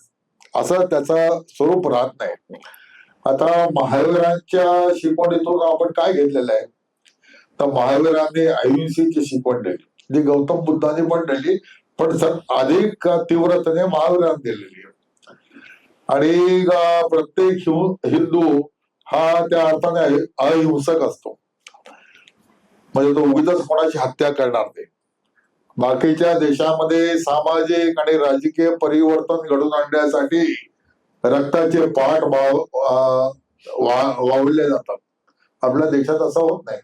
असं त्याचं स्वरूप राहत नाही. आता महावीरांच्या शिकवणीतून आपण काय घेतलेलं आहे, तर महावीरांनी अहिंसेची शिकवण दिली, जी गौतम बुद्धांनी पण दिली, पण अधिक तीव्रतेने महावीरांनी दिलेली आहे. आणि प्रत्येक हिंदू हा त्या अर्थाने अहिंसक असतो, म्हणजे तो उगीच कोणाची हत्या करणार नाही. बाकीच्या देशामध्ये सामाजिक आणि राजकीय परिवर्तन घडून आणण्यासाठी रक्ताचे पाठ वावले जातात. आपल्या देशात असं होत नाही.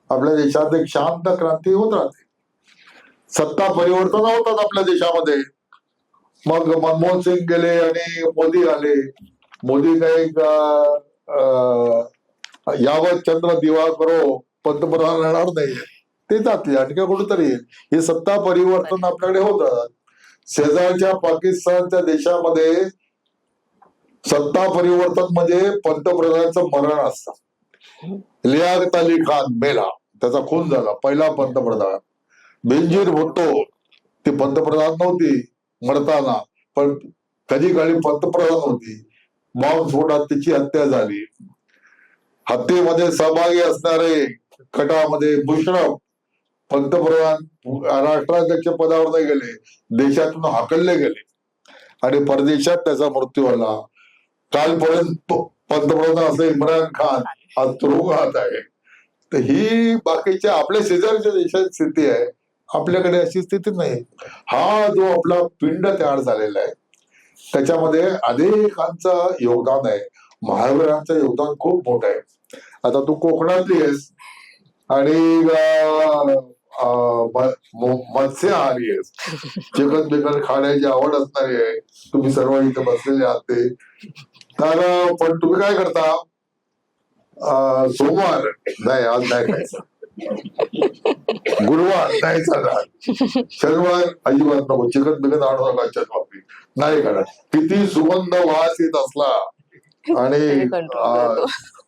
आपल्या देशात एक शांत क्रांती होत राहते, सत्ता परिवर्तन होतात आपल्या देशामध्ये. मग मनमोहन सिंग गेले आणि मोदी आले. मोदी काही यावत चंद्र दिवा करो पंतप्रधान राहणार नाही, ते जाते आणखी कुठेतरी. हे सत्ता परिवर्तन आपल्याकडे होतात. शेजारच्या पाकिस्तानच्या देशामध्ये सत्ता परिवर्तन म्हणजे पंतप्रधानाचं मरण असतं. लियाकत अली खान मेला, त्याचा खून झाला, पहिला पंतप्रधान. बेनजीर भुट्टो, ती पंतप्रधान नव्हती मरताना, पण कधी काळी पंतप्रधान होती. बॉम्बस्फोटात तिची हत्या झाली. हत्येमध्ये सहभागी असणारे कटामध्ये मुशर्रफ पंतप्रधान राष्ट्राध्यक्ष पदावर नाही गेले, देशातून हाकलले गेले आणि परदेशात त्याचा मृत्यू झाला. कालपर्यंत पंतप्रधान असं इम्रान खान आज तुरुंगात आहे. तर ही बाकीच्या आपल्या शेजारच्या देशाची स्थिती आहे. आपल्याकडे अशी स्थिती नाही. हा जो आपला पिंड तयार झालेला आहे त्याच्यामध्ये अनेकांचं योगदान आहे. महावीरांचं योगदान खूप मोठं आहे. आता तू कोकणातली आहेस आणि मत्स्यहारी आहेस, चिकन बिकन खाण्याची आवड असणारी आहे, तुम्ही सर्व इथे बसलेले आहात ते. तर पण तुम्ही काय करता, सोमवार नाही, आज नाही खायचं, गुरुवार नाही चालणार, शनिवार अजिबात नको, चिकन बिकन आणू नका, बाबतीत नाही करत. किती सुगंध वास येत असला आणि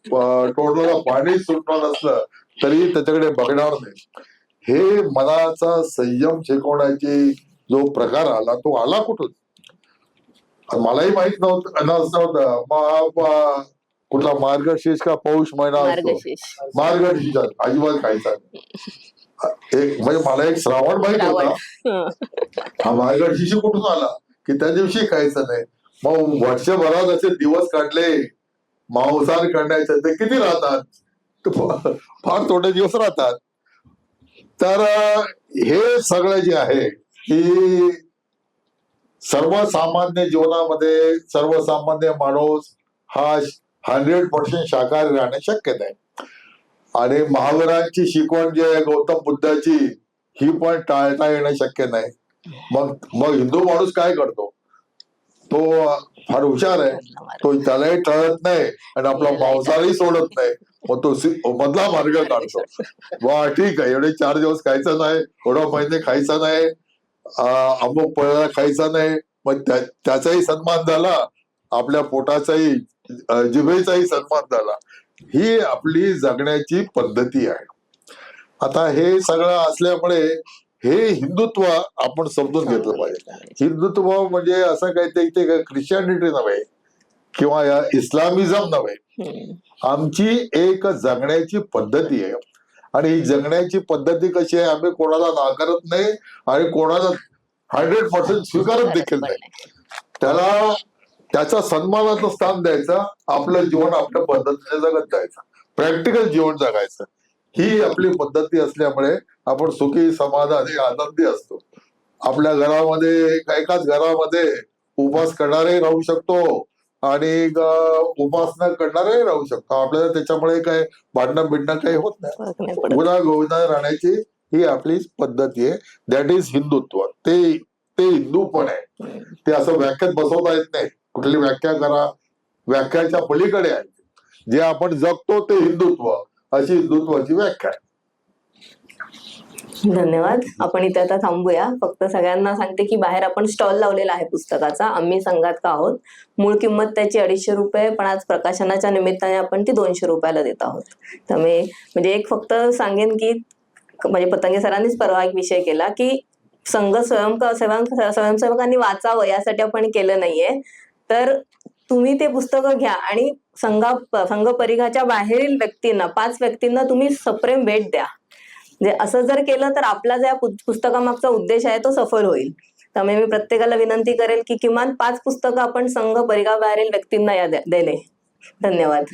तोंडाला पाणी सुटणार असलं तरी त्याच्याकडे बघणार नाही. हे मनाचा संयम शिकवण्याची जो प्रकार आला तो आला कुठून मलाही माहित नव्हतं. कुठला मार्गशीर्ष का पौष महिना असतो, मार्गशीर्ष अजिबात खायचा एक, म्हणजे मला एक श्रावण माहित होता, हा मार्गशीर्ष कुठून आला की त्या दिवशी खायचं नाही. मग वर्षभरात असे दिवस काढले मांसाहार करण्याचे, ते किती राहतात, फार थोडे दिवस राहतात. तर हे सगळं जे आहे की सर्वसामान्य जीवनामध्ये सर्वसामान्य माणूस हा 100% शाकाहारी राहणे शक्य नाही. आणि महावीरांची शिकवण जी आहे गौतम बुद्धाची, ही पण टाळता येणं शक्य नाही. मग हिंदू माणूस काय करतो, तो फार हुशार आहे, तो त्यालाही टळत नाही आणि आपला मांसाहारही सोडत नाही. मग तो मधला मार्ग काढतो, वा ठीक आहे, एवढे 4 दिवस खायचा नाही, एवढा महिने खायचा नाही, अमुक पळा खायचा नाही. मग त्याचाही सन्मान झाला, आपल्या पोटाचाही जिभेचाही सन्मान झाला. ही आपली जगण्याची पद्धती आहे. आता हे सगळं असल्यामुळे हे हिंदुत्व आपण समजून घेतलं पाहिजे. हिंदुत्व म्हणजे असं काहीतरी ख्रिश्चनिटी नव्हे किंवा या इस्लामिझम नव्हे, आमची एक जगण्याची पद्धती आहे. आणि ही जगण्याची पद्धती कशी आहे, आम्ही कोणाला नाकारत नाही आणि कोणाला 100% स्वीकारत देखील नाही. त्याला त्याच्या सन्मानाचं स्थान द्यायचं, आपलं जीवन आपल्या पद्धतीने जगत जायचं, प्रॅक्टिकल जीवन जगायचं. ही आपली पद्धती असल्यामुळे आपण सुखी समाधानी आनंदी असतो. आपल्या घरामध्ये एकाच घरामध्ये उपास करणारे राहू शकतो आणि उपासना करणारे राहू शकतो. आपल्याला त्याच्यामुळे काय भांडणं बिडणं काही होत नाही. गुन्हा गोविंदा राहण्याची ही आपली पद्धती आहे. That is Hindutva. ते हिंदू पण आहे. ते असं व्याख्यात बसवता येत नाही. कुठली व्याख्या करा, व्याख्याच्या पलीकडे आहे. जे आपण जगतो ते हिंदुत्व, अशी हिंदुत्वाची व्याख्या आहे. धन्यवाद. आपण इथे आता थांबूया. फक्त सगळ्यांना सांगते की बाहेर आपण स्टॉल लावलेला आहे पुस्तकाचा, आम्ही संघात का आहोत. मूळ किंमत त्याची 250 रुपये, पण आज प्रकाशनाच्या निमित्ताने आपण ती 200 रुपयाला देत आहोत. त्यामुळे म्हणजे एक फक्त सांगेन की म्हणजे पतंगे सरांनीच परवा एक विषय केला की संघ स्वयंसेवकांनी वाचावं यासाठी आपण केलं नाहीये. तर तुम्ही ते पुस्तकं घ्या आणि संघ परिघाच्या बाहेरील व्यक्तींना, 5 व्यक्तींना तुम्ही सप्रेम भेट द्या. म्हणजे असं जर केलं तर आपला जो पुस्तकामागचा उद्देश आहे तो सफल होईल. त्यामुळे मी प्रत्येकाला विनंती करेल की किमान 5 पुस्तकं आपण संघ परिघाबाहेरील व्यक्तींना देणे. धन्यवाद.